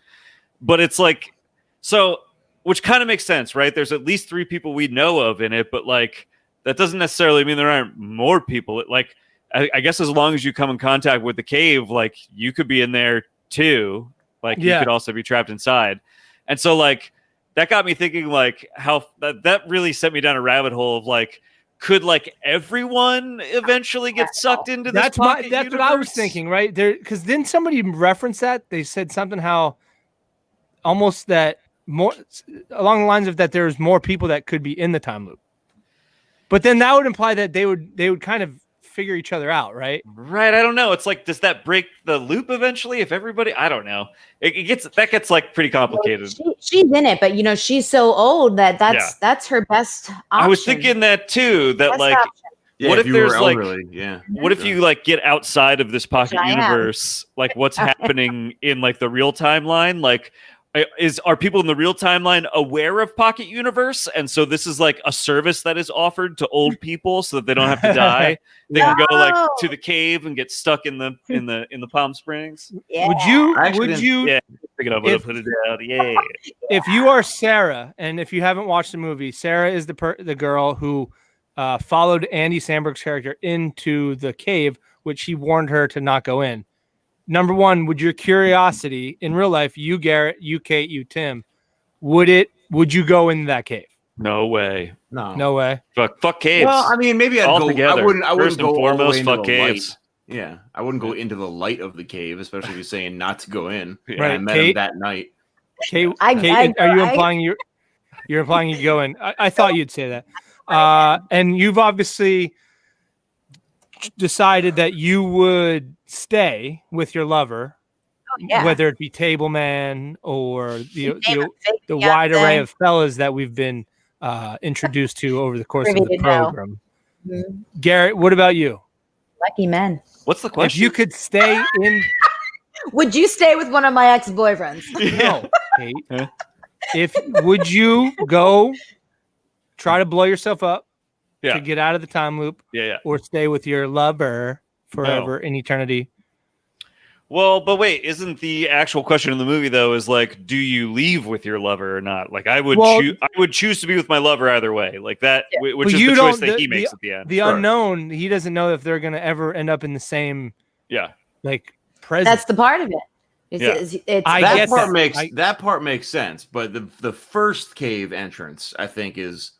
But it's like, so, which kind of makes sense, right? There's at least 3 people we know of in it, but like, that doesn't necessarily mean there aren't more people. Like, I guess as long as you come in contact with the cave, like, you could be in there too. Like, you could also be trapped inside. And so, like, that got me thinking, like, how that really sent me down a rabbit hole of like, could like everyone eventually get sucked into this? That's what I was thinking, right? There, because then somebody referenced that. They said something how almost that more along the lines of that there's more people that could be in the time loop. But then that would imply that they would kind of figure each other out, right? Right. I don't know. It's like, does that break the loop eventually? If everybody, I don't know. It gets like pretty complicated. She's in it, but she's so old that's her best option. I was thinking that too. That Best like, option. Yeah, what if you there's were like, elderly, yeah. what if you like get outside of this pocket I am. universe? Like, what's happening in like the real timeline? Like, are people in the real timeline aware of Pocket Universe? And so this is like a service that is offered to old people so that they don't have to die. They can go like to the cave and get stuck in the Palm Springs. Yeah. Would you? Actually, Would you? Yeah, pick it up and put it down. Yeah. If you are Sarah, and if you haven't watched the movie, Sarah is the girl who followed Andy Samberg's character into the cave, which he warned her to not go in. Number one, would your curiosity in real life, you Garrett, you Kate, you Tim, would you go in that cave? No way. No way. Fuck caves. Well, I mean, maybe I'd go. Altogether. I wouldn't First and go all the foremost, way into fuck the light. caves. Yeah, I wouldn't go into the light of the cave, especially if you're saying not to go in. Yeah. Right, I met Kate? him that night. Kate, I- Kate, I- are you I- implying you're implying you go in? I thought you'd say that. And you've obviously decided that you would stay with your lover whether it be Table Man or the wide array of fellas that we've been introduced to over the course of the program. Mm-hmm. Garrett, what about you? Lucky men. What's the question? If you could stay in, would you stay with one of my ex-boyfriends? No, Kate. Would you go try to blow yourself up to get out of the time loop? Or stay with your lover forever in eternity? Well, but wait, isn't the actual question in the movie though is like, do you leave with your lover or not? Like, I would choose to be with my lover either way, like that, which is the choice that he makes at the end. The unknown, he doesn't know if they're going to ever end up in the same, like present. That's the part of it. That part makes sense, but the first cave entrance, I think, is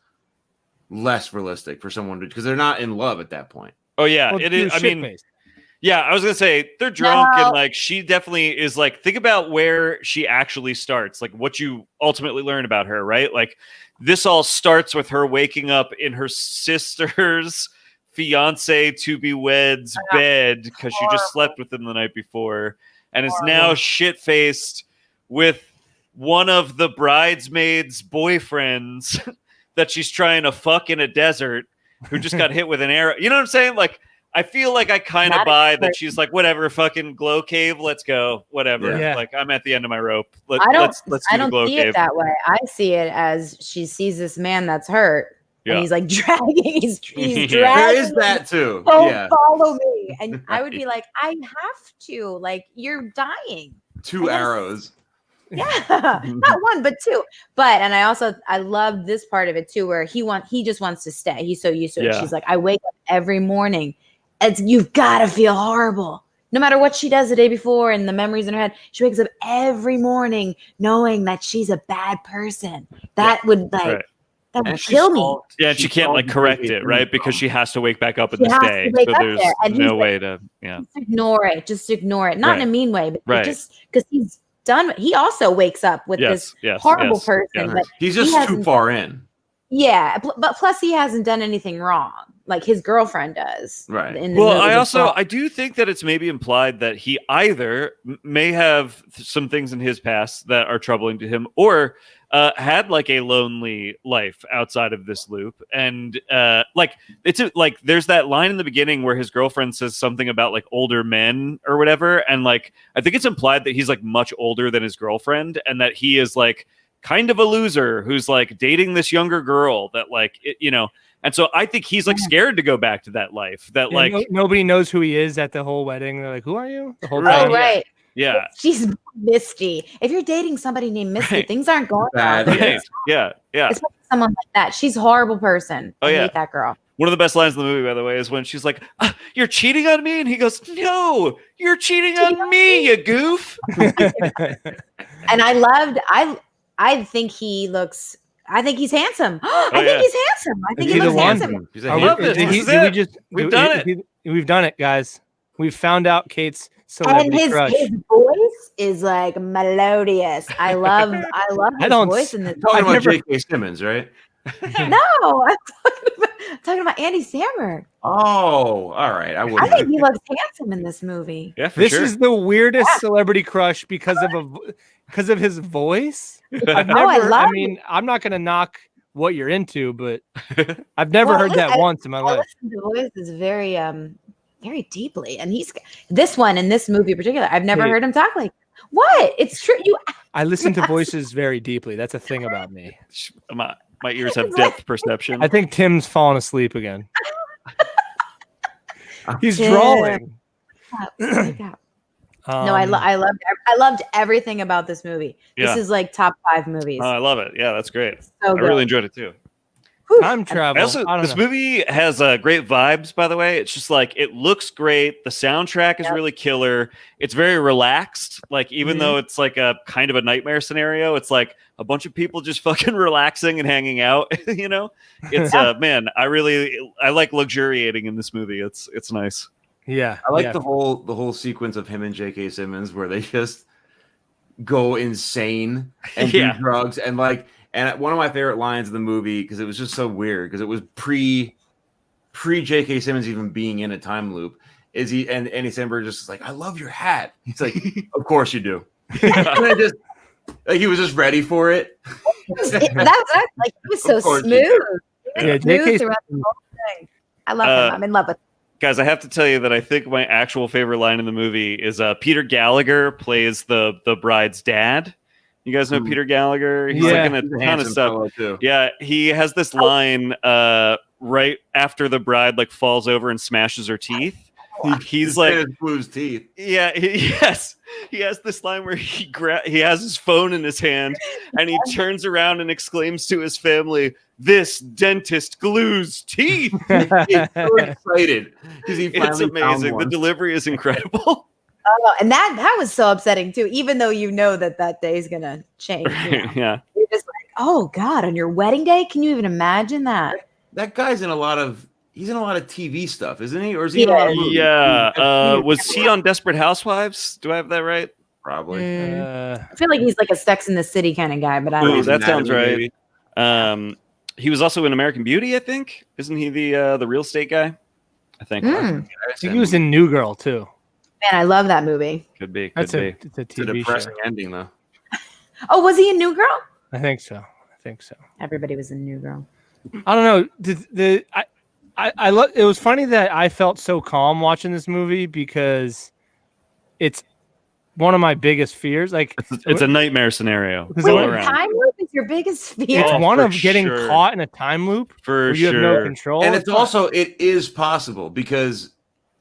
less realistic for someone because they're not in love at that point. Oh yeah, it is. I mean. Yeah, I was going to say, they're drunk and, like, she definitely is, like, think about where she actually starts, like, what you ultimately learn about her, right? Like, this all starts with her waking up in her sister's fiancé-to-be-wed's bed because she just slept with him the night before and is now shit-faced with one of the bridesmaids' boyfriends that she's trying to fuck in a desert who just got hit with an arrow. You know what I'm saying? Like, I feel like I kind of buy that she's like, whatever, fucking glow cave, let's go, whatever. Yeah. Like, I'm at the end of my rope. Let's do the glow cave. It that way. I see it as she sees this man that's hurt, and he's like dragging. He's dragging. There is that too. Follow me, and I would be like, I have to. Like, you're dying. 2 arrows. Yeah, not one, but 2. But I love this part of it too, where he just wants to stay. He's so used to it. She's like, I wake up every morning. You've got to feel horrible. No matter what she does the day before and the memories in her head, she wakes up every morning knowing that she's a bad person. That would that would kill me. Yeah, and she can't like correct it, right? Because she has to wake back up in this day. So there's no way to just ignore it. Just ignore it. Not in a mean way, but just because he's done. He also wakes up with this horrible person. But he's just too far in. Yeah, but plus he hasn't done anything wrong. Like his girlfriend does. Right. I do think that it's maybe implied that he either may have some things in his past that are troubling to him, or had like a lonely life outside of this loop. And there's that line in the beginning where his girlfriend says something about like older men or whatever. And like, I think it's implied that he's like much older than his girlfriend and that he is like kind of a loser who's like dating this younger girl that like, and so I think he's like scared to go back to that life that nobody knows who he is at the whole wedding. They're like, who are you? The whole time. Right. Yeah. She's Misty. If you're dating somebody named Misty, things aren't going well. Yeah. Especially someone like that. She's a horrible person. I hate that girl. One of the best lines in the movie, by the way, is when she's like, you're cheating on me? And he goes, no, you're cheating on me, you goof. And I think he looks... I think he's handsome. I think he's handsome. I think he looks handsome. I love this. We've done it. We've done it, guys. We've found out Kate's celebrity crush. His voice is like melodious. I love his voice in this. Talking about J.K. Simmons, right? No, I'm talking about Andy Samberg. Oh, all right. I think he looks handsome in this movie. Yeah, this is the weirdest celebrity crush because of his voice. I'm not going to knock what you're into, but I've never heard that once in my life. The voice is very, very deeply, and he's this one in this movie in particular. I've never heard him talk like what. It's true. I listen to voices very deeply. That's a thing about me. My ears have depth perception. I think Tim's fallen asleep again. He's drawing. No, I loved everything about this movie. This is like top 5 movies. Oh, I love it. Yeah, that's great. So I really enjoyed it too. Time travel. This movie has great vibes, by the way. It's just like, it looks great. The soundtrack is really killer. It's very relaxed. Like, even though it's like a kind of a nightmare scenario, it's like a bunch of people just fucking relaxing and hanging out. It's man, I like luxuriating in this movie. It's nice. Yeah. I like the whole sequence of him and J.K. Simmons where they just go insane and do drugs and like. And one of my favorite lines in the movie, because it was just so weird, because it was pre J.K. Simmons even being in a time loop, Andy Samberg just like, I love your hat. He's like, of course you do. And he was just ready for it. That like he was so smooth. Yeah, smooth throughout the whole thing. I love him. I'm in love with him. Guys, I have to tell you that I think my actual favorite line in the movie is Peter Gallagher plays the bride's dad. You guys know Peter Gallagher? He's like in a ton of stuff. Yeah, he has this line right after the bride like falls over and smashes her teeth. He's like Blue's teeth. Yeah, he has this line where he has his phone in his hand and he turns around and exclaims to his family, "This dentist glues teeth." He's so excited because it's amazing. The delivery is incredible. Oh, and that was so upsetting too. Even though you know that day is gonna change. Right, yeah, you're just like, oh God, on your wedding day, can you even imagine that? That guy's in a lot of TV stuff, isn't he? Or is he in a lot of movies? Yeah. Was he on Desperate Housewives? Do I have that right? Probably. I feel like he's like a Sex in the City kind of guy, but I don't know. That sounds right. He was also in American Beauty, I think. Isn't he the real estate guy? I think. I think he was in New Girl too. Man, I love that movie. Could be. It's a TV depressing show. ending though. Oh, was he in New Girl? I think so. Everybody was in New Girl. I don't know. It was funny that I felt so calm watching this movie because it's one of my biggest fears. Like it's a nightmare scenario. Wait, time loop is your biggest fear? It's one of getting caught in a time loop for you have no control. And it is possible because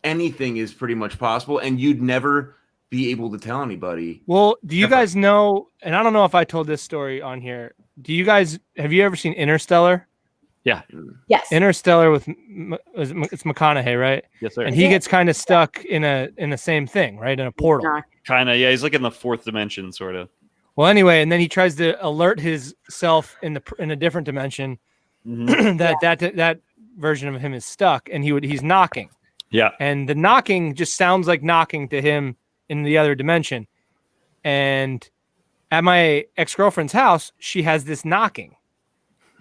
anything is pretty much possible, and you'd never be able to tell anybody. Well, do you guys know? And I don't know if I told this story on here. Have you ever seen Interstellar? Yeah. Yes. Interstellar it's McConaughey, right? Yes, sir. And he gets kind of stuck in the same thing, right? In a portal. Kind of, yeah. He's like in the fourth dimension, sort of. Well, anyway, and then he tries to alert himself in a different dimension that version of him is stuck, and he's knocking. Yeah. And the knocking just sounds like knocking to him in the other dimension. And at my ex-girlfriend's house, she has this knocking.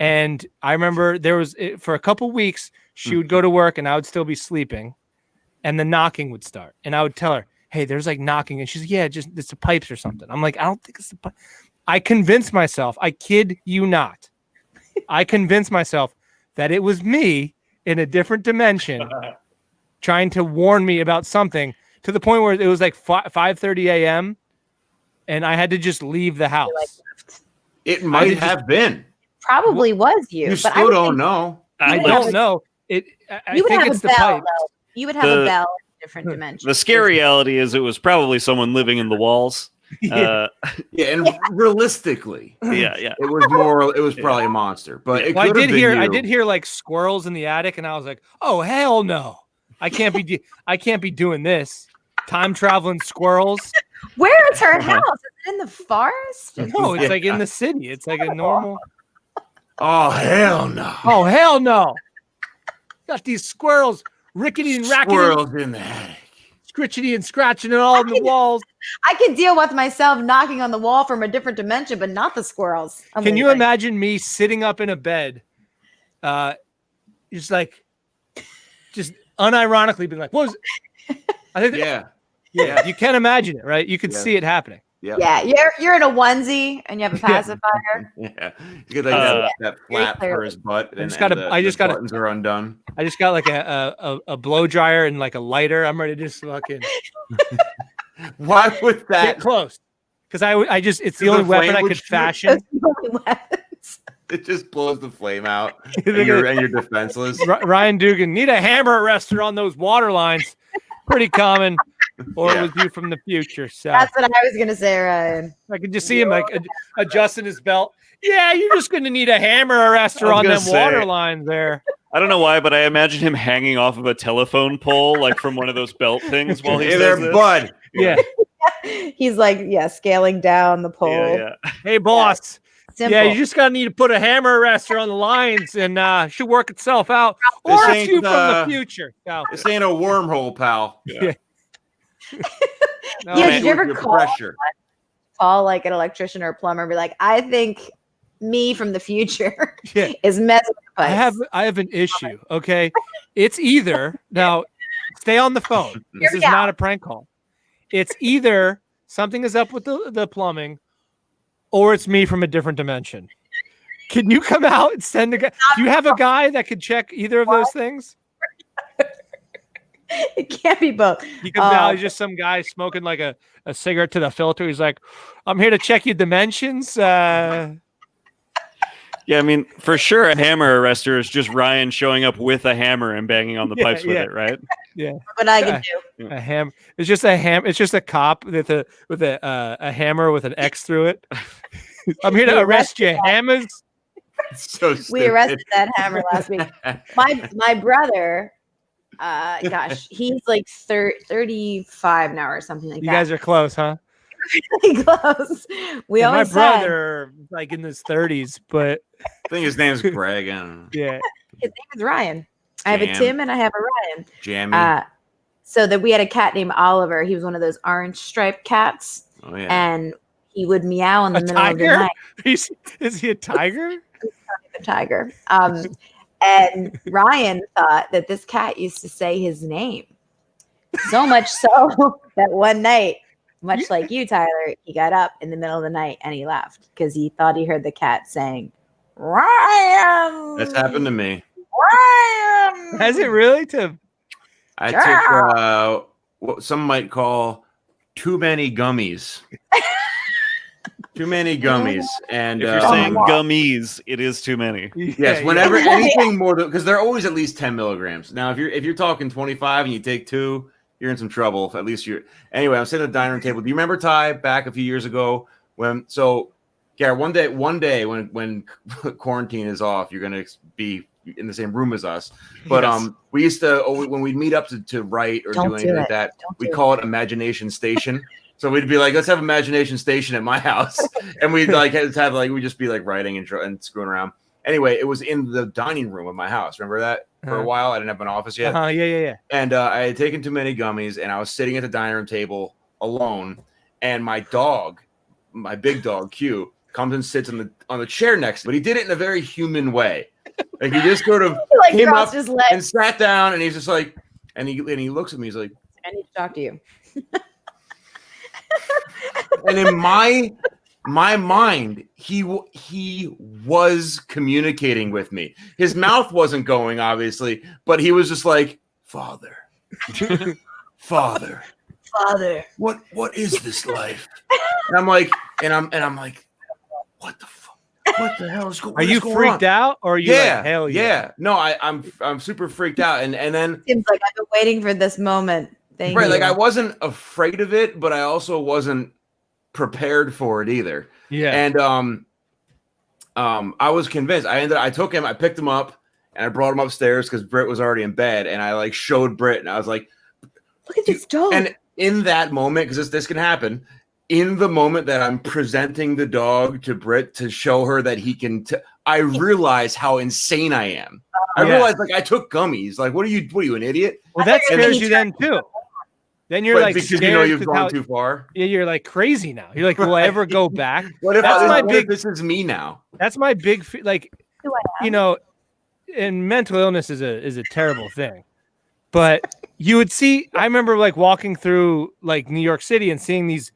And I remember for a couple weeks, she would go to work and I would still be sleeping and the knocking would start. And I would tell her, hey, there's like knocking. And she's like, yeah, it's the pipes or something. I'm like, I don't think it's the pipe. I convinced myself, I kid you not. I convinced myself that it was me in a different dimension trying to warn me about something to the point where it was like 5:30 a.m. and I had to just leave the house. It might have been. Probably was you. You still don't know. I don't know. I think it's the pipe. You would have a bell in a different dimension. The scary reality is it was probably someone living in the walls. And realistically, it was probably a monster. But I did hear like squirrels in the attic, and I was like, oh hell no. I can't be doing this. Time traveling squirrels. Where is her house? Is it in the forest? No, it's like in the city. It's like a normal. Oh hell no! Oh hell no! Got these squirrels, rickety and rackety. Squirrels in the attic. Scritchety and scratching it all in the walls. I can deal with myself knocking on the wall from a different dimension, but not the squirrels. Can you imagine me sitting up in a bed, just unironically being like, "What was it?" I think. Yeah. You can't imagine it, right? You could see it happening. Yeah, you're in a onesie and you have a pacifier. Yeah, you get like that flap for his butt. The buttons are undone. I just got like a blow dryer and like a lighter. I'm ready to just fucking. Why would that get close? Because it's the only weapon I could fashion. It just blows the flame out, and you're defenseless. Ryan Dugan, need a hammer arrestor on those water lines. Pretty common. Or it was you from the future. So that's what I was gonna say, Ryan. I could just see him like adjusting his belt. Yeah, you're just gonna need a hammer arrestor on them water lines there. I don't know why, but I imagine him hanging off of a telephone pole, like from one of those belt things while he's there, bud. Yeah. He's like, scaling down the pole. Yeah. Hey, boss. Simple. Yeah, you just gotta need to put a hammer arrestor on the lines, and should work itself out. Or it's you from the future. No. This ain't a wormhole, pal. Yeah. Did you ever call like an electrician or a plumber and be like, I think me from the future is messing with the pipes. I have an issue. Okay. It's either now Stay on the phone. This is not a prank call. It's either something is up with the plumbing, or it's me from a different dimension. Can you come out and send a guy? Do you have a guy that could check either of those things? It can't be both. He comes out, he's just some guy smoking like a cigarette to the filter. He's like, I'm here to check your dimensions. Yeah, I mean, for sure, a hammer arrestor is just Ryan showing up with a hammer and banging on the pipes with it, right? Yeah. What I can do. A ham. It's just a ham. It's just a cop with a hammer with an X through it. I'm here to arrest your hammers. So we arrested that hammer last week. My brother, gosh, he's like 35 now or something like that. You guys are close, huh? Really close. We always my brother, like in his 30s, but I think his name's Greg. I don't know. Yeah, his name is Ryan. I have a Tim and I have a Ryan. Jammy. So that we had a cat named Oliver. He was one of those orange striped cats. Oh yeah. And he would meow in the middle of the night. Is he a tiger? A tiger. And Ryan thought that this cat used to say his name. So much so that one night, much like you, Tyler, he got up in the middle of the night and he laughed because he thought he heard the cat saying, Ryan. That's happened to me. Ryan. Has it really? I took what some might call too many gummies. Too many gummies. And if you're saying gummies, it is too many. Yes, whenever anything more because they're always at least 10 milligrams. Now, if you're talking 25 and you take 2, you're in some trouble. At least you're anyway. I'm sitting at the dining room table. Do you remember, Ty, back a few years ago Garrett, one day when quarantine is off, you're gonna be in the same room as us. But we used to when we'd meet up to write or do anything like that, we'd call it Imagination Station. So we'd be like, let's have Imagination Station at my house, and we'd we'd just be like writing and screwing around. Anyway, it was in the dining room of my house. Remember that? For a while, I didn't have an office yet. Yeah. And I had taken too many gummies, and I was sitting at the dining room table alone. And my dog, my big dog Q, comes and sits on the chair next to me. But he did it in a very human way. Like he just sort of came up and sat down, and he's just like, and he looks at me. He's like, I need to talk to you. And in my mind, he was communicating with me. His mouth wasn't going, obviously, but he was just like, Father, Father, what is this life? And I'm like, what the fuck? What the hell is going on? Are you freaked out, or are you like, hell yeah? No, I'm super freaked out, and then Tim's like, I've been waiting for this moment. Thank you. Like I wasn't afraid of it, but I also wasn't prepared for it either. Yeah. And I was convinced. I took him, I picked him up, and I brought him upstairs because Britt was already in bed, and I like showed Britt, and I was like, look at this dog. And in that moment, because this can happen, in the moment that I'm presenting the dog to Britt to show her that he can, I realize how insane I am. I realized like I took gummies. Like, what are you, an idiot? Well, that scares you then too. Then you're like because scared you know you've gone too far. Yeah, you're like crazy now. You're like, will I ever go back? What if this is me now? That's my big like. You know, and mental illness is a terrible thing. But you would see. I remember like walking through like New York City and seeing these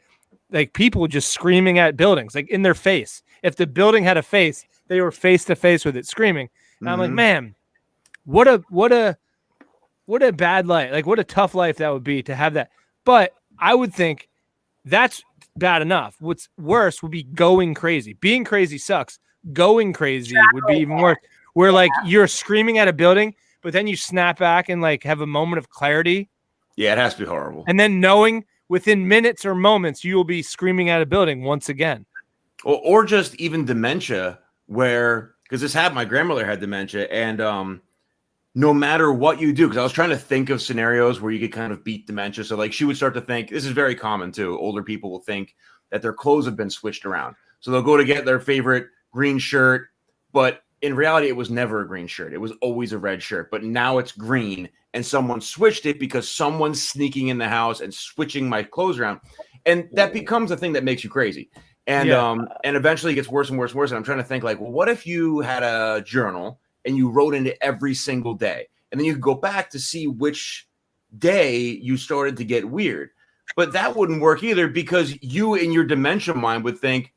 like people just screaming at buildings, like in their face. If the building had a face, they were face to face with it, screaming. And I'm like, man, what a bad life, like what a tough life that would be to have that. But I would think that's bad enough. What's worse would be going crazy. Being crazy sucks. Going crazy would be even worse. Where like you're screaming at a building, but then you snap back and like have a moment of clarity. Yeah, it has to be horrible. And then knowing within minutes or moments you will be screaming at a building once again. Or just even dementia, where because this happened, my grandmother had dementia, and no matter what you do, because I was trying to think of scenarios where you could kind of beat dementia. So like she would start to think, this is very common too. Older people will think that their clothes have been switched around. So they'll go to get their favorite green shirt, but in reality, it was never a green shirt. It was always a red shirt, but now it's green and someone switched it because someone's sneaking in the house and switching my clothes around. And that becomes a thing that makes you crazy. And and eventually it gets worse and worse and worse. And I'm trying to think like, well, what if you had a journal and you wrote into every single day, and then you could go back to see which day you started to get weird. But that wouldn't work either because you in your dementia mind would think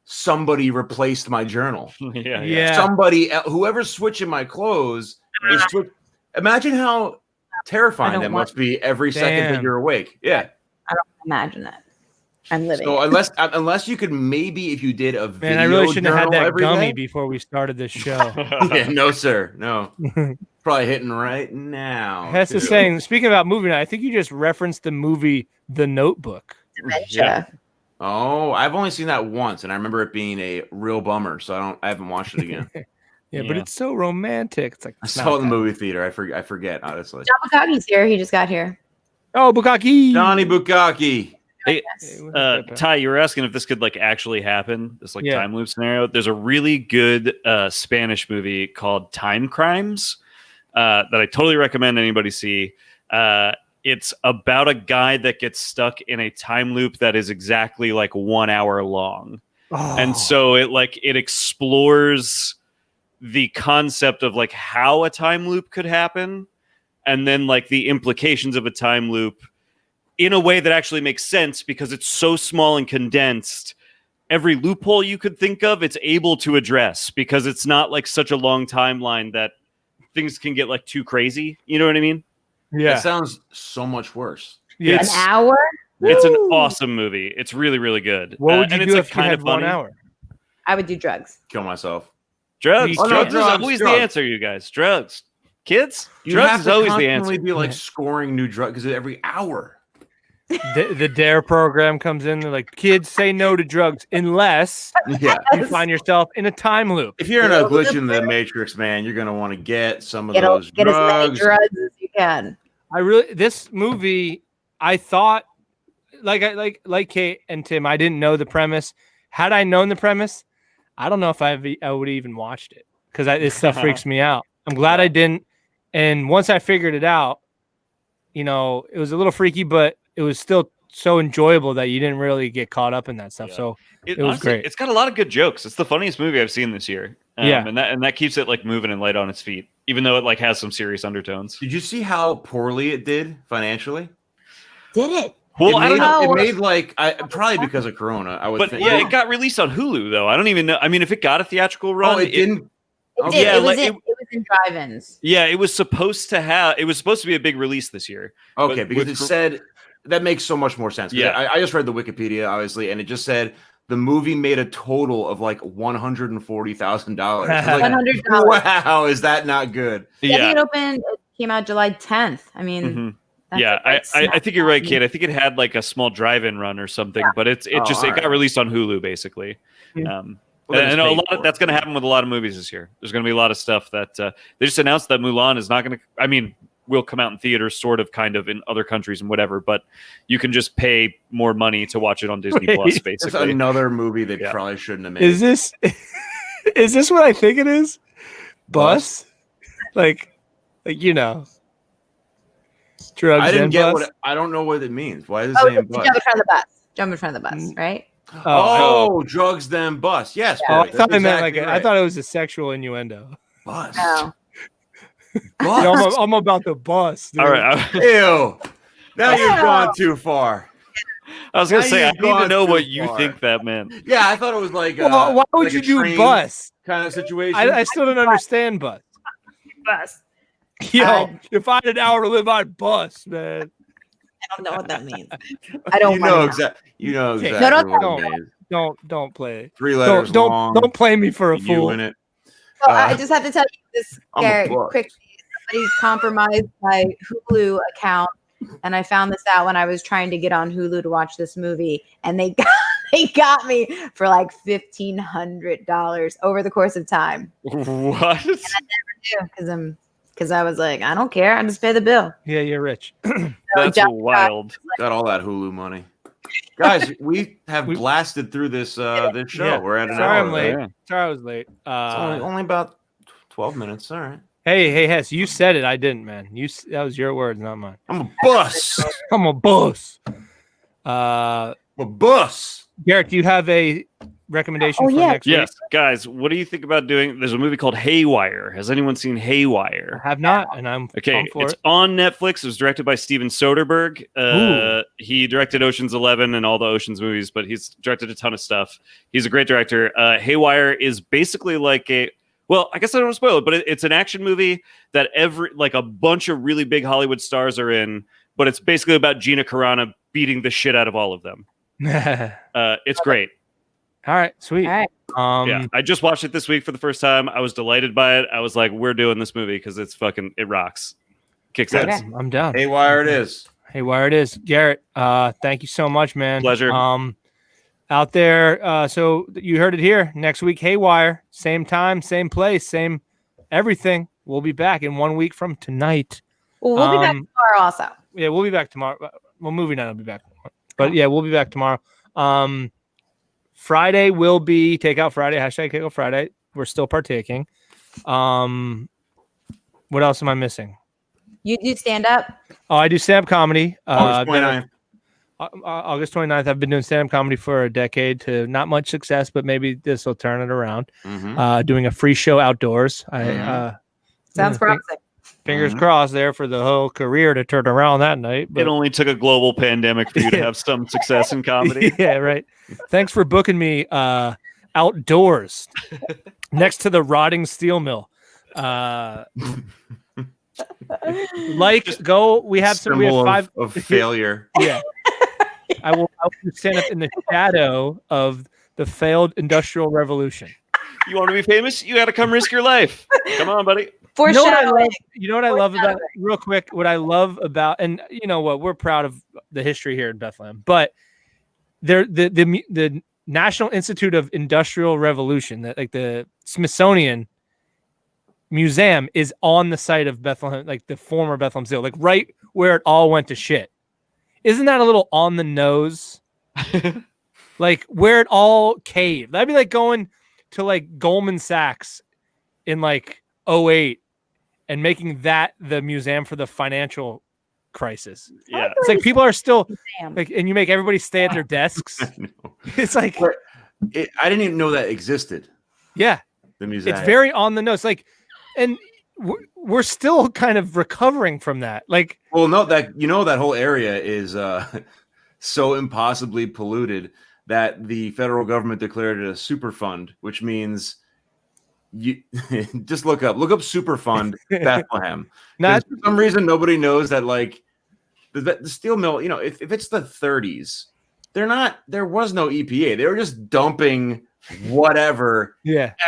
somebody replaced my journal. Yeah. Somebody, whoever's switching my clothes is imagine how terrifying that must be every second that you're awake. Yeah. I don't imagine that. I'm living. So unless you could maybe if you did a video, man, I really shouldn't have had that gummy day? Before we started this show. Yeah, no, sir. No. Probably hitting right now. Hess is saying, speaking about movie night, I think you just referenced the movie The Notebook. Dementia. Oh, I've only seen that once, and I remember it being a real bummer. So I haven't watched it again. Yeah, but it's so romantic. It's like I saw it in the movie theater. I forget honestly. John Bukaki's here. He just got here. Oh, Bukaki. Johnny Bukaki. Hey, Ty, you were asking if this could like actually happen, this like time loop scenario. There's a really good Spanish movie called Time Crimes that I totally recommend anybody see. It's about a guy that gets stuck in a time loop that is exactly like 1 hour long. And so it explores the concept of like how a time loop could happen and then like the implications of a time loop in a way that actually makes sense because it's so small and condensed. Every loophole you could think of, it's able to address because it's not like such a long timeline that things can get like too crazy. You know what I mean? Yeah. That sounds so much worse. Yeah. An hour? It's an awesome movie. It's really, really good. What would you do if you kind had of 1 funny. hour? I would do drugs. Kill myself. Drugs. Oh, no, Drugs is drugs, always drugs. the answer, you guys. Drugs. Kids? You Drugs have is to always the constantly answer. be like scoring new drugs because every hour. The DARE program comes in. They're like, kids, say no to drugs unless you find yourself in a time loop. If you're in a glitch in the matrix, man, you're gonna want to get some of those Get as many drugs. drugs as you can. This movie, I thought, like Kate and Tim, I didn't know the premise. Had I known the premise, I don't know if I would even watched it because this stuff freaks me out. I'm glad I didn't. And once I figured it out, it was a little freaky, but it was still so enjoyable that you didn't really get caught up in that stuff. Yeah. So it was honestly, great. It's got a lot of good jokes. It's the funniest movie I've seen this year. And that keeps it like moving and light on its feet, even though it like has some serious undertones. Did you see how poorly it did financially? Did it? Well, I don't know. It made like probably because of Corona. I would but think. Yeah, it got released on Hulu though. I don't even know. I mean, if it got a theatrical run, it didn't. It did. Yeah, it was in drive-ins. Yeah, it was supposed to be a big release this year. Okay, because it said that makes so much more sense. Yeah, I just read the Wikipedia, obviously, and it just said the movie made a total of like $140,000. $100. Wow, is that not good? Yeah, it came out July 10th. I mean, I think you're right, Kate. I think it had like a small drive-in run or something, but it got released on Hulu basically. And a lot of that's going to happen with a lot of movies this year. There's going to be a lot of stuff that they just announced that Mulan is not going to. I mean, will come out in theaters, sort of, kind of in other countries and whatever. But you can just pay more money to watch it on Disney Plus. Basically, it's another movie they probably shouldn't have made. Is this what I think it is? Bus? Like drugs. I didn't get bus? I don't know what it means. Why is it saying bus? Jump in front of the bus. Jump in front of the bus, right? Drugs then bus. Yes. Yeah. I thought it meant I thought it was a sexual innuendo. Bus. No. Bus. I'm about the bus. Dude. All right. Ew. Now you've gone too far. I was gonna say I need to know what you think that meant. Yeah, I thought it was like. Why would you do bus kind of situation? I still don't understand bus. Bus. Yo, if I had an hour to live, I'd bus, man. I don't know what that means. I don't. You know exactly. No, don't play it. 3 letters long. Don't play me for a fool. In it. So I just have to tell you this, Garrett, quickly. Somebody compromised my Hulu account, and I found this out when I was trying to get on Hulu to watch this movie, and they got me for like $1,500 over the course of time. What? And I never do because I was like, I don't care. I just pay the bill. Yeah, you're rich. That's wild. Got all that Hulu money. Guys, we have blasted through this show. Yeah. We're at an hour. I'm late. Yeah. Sorry I was late. It's only about 12 minutes. All right. Hey, Hess, you said it. I didn't, man. That was your words, not mine. I'm a bus. I'm a bus. A bus. Garrett, do you have a recommendation for next week? Yes, guys, what do you think about doing? There's a movie called Haywire. Has anyone seen Haywire? I have not, and I'm okay. For it's it. on Netflix. It was directed by Steven Soderbergh. He directed Ocean's 11 and all the Ocean's movies, but he's directed a ton of stuff. He's a great director. Haywire is basically like well, I guess I don't want to spoil it, but it's an action movie that a bunch of really big Hollywood stars are in, but it's basically about Gina Carano beating the shit out of all of them. It's great. All right, sweet. All right. Yeah, I just watched it this week for the first time. I was delighted by it. I was like, we're doing this movie because it rocks. Kicks ass. I'm down. Haywire it is. Haywire it is. Garrett, thank you so much, man. Pleasure. Out there, so you heard it here. Next week, Haywire, same time, same place, same everything. We'll be back in 1 week from tonight. Well, we'll be back tomorrow also. Yeah, we'll be back tomorrow. Well, movie night will be back tomorrow. But yeah, we'll be back tomorrow. Friday will be Takeout Friday, hashtag Takeout Friday. We're still partaking. What else am I missing? You do stand up? Oh, I do stand-up comedy. August 29th. August 29th. I've been doing stand-up comedy for a decade to not much success, but maybe this will turn it around. Doing a free show outdoors. Sounds promising. Fingers crossed there for the whole career to turn around that night. But it only took a global pandemic for you to have some success in comedy. Yeah, right. Thanks for booking me outdoors next to the rotting steel mill. We have five of failure. Yeah. I will stand up in the shadow of the failed industrial revolution. You want to be famous? You got to come risk your life. Come on, buddy. You know what I love about real quick? What I love about, and you know what, we're proud of the history here in Bethlehem, but the National Institute of Industrial Revolution, that like the Smithsonian Museum, is on the site of Bethlehem, like the former Bethlehem Zoo, like right where it all went to shit. Isn't that a little on the nose? Like where it all caved. That'd be like going to like Goldman Sachs in like 2008 and making that the museum for the financial crisis. Yeah. It's like people are still like, and you make everybody stay at their desks. It's like I didn't even know that existed. Yeah. The museum. It's very on the nose. Like, and we're still kind of recovering from that. Like, well, no, that whole area is so impossibly polluted that the federal government declared it a super fund, which means you just look up Superfund Bethlehem. For some reason nobody knows that like the steel mill, you know, if it's the 30s, there was no EPA. They were just dumping whatever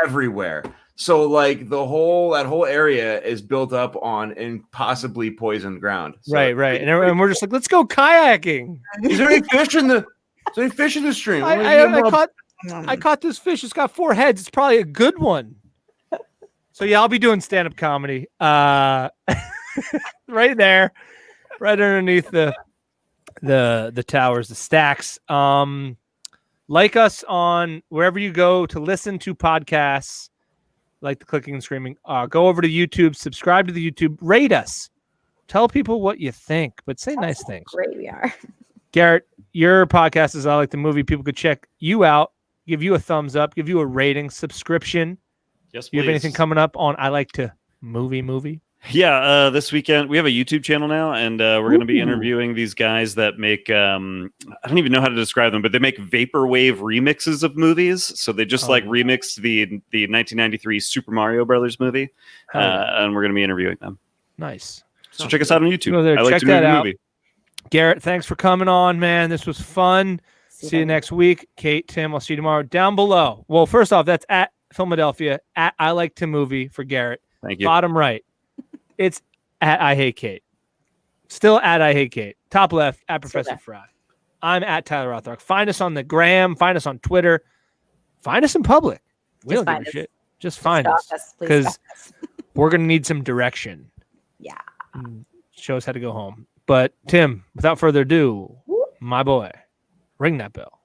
everywhere. So like that whole area is built up on impossibly poisoned ground. So right. And we're just like, let's go kayaking. Is there any fish in the stream? I caught this fish. It's got 4 heads. It's probably a good one. So yeah, I'll be doing stand-up comedy. Right there, right underneath the towers, the stacks. Like us on wherever you go to listen to podcasts, like the Clicking and Screaming. Go over to YouTube, subscribe to the YouTube, rate us, tell people what you think, but say nice things. Great, we are. Garrett, your podcast is I Like the Movie. People could check you out, give you a thumbs up, give you a rating, subscription. Yes, please. You have anything coming up on I Like to Movie? Yeah, this weekend we have a YouTube channel now, and we're going to be interviewing these guys that make I don't even know how to describe them, but they make vaporwave remixes of movies. So they just remixed the 1993 Super Mario Brothers movie, and we're going to be interviewing them. Nice. So check us out on YouTube. Go there, I Like check to that out. Movie. Garrett, thanks for coming on, man. This was fun. See you next week. Kate, Tim, I'll see you tomorrow. Down below. Well, first off, that's at Philadelphia, at I Like to Movie for Garrett. Thank you. Bottom right, it's at I Hate Kate. Still at I Hate Kate. Top left, at Professor Fry. I'm at Tyler Rothrock. Find us on the gram. Find us on Twitter. Find us in public. We don't give a shit. Just find us. Because we're going to need some direction. Yeah. Show us how to go home. But Tim, without further ado, my boy, ring that bell.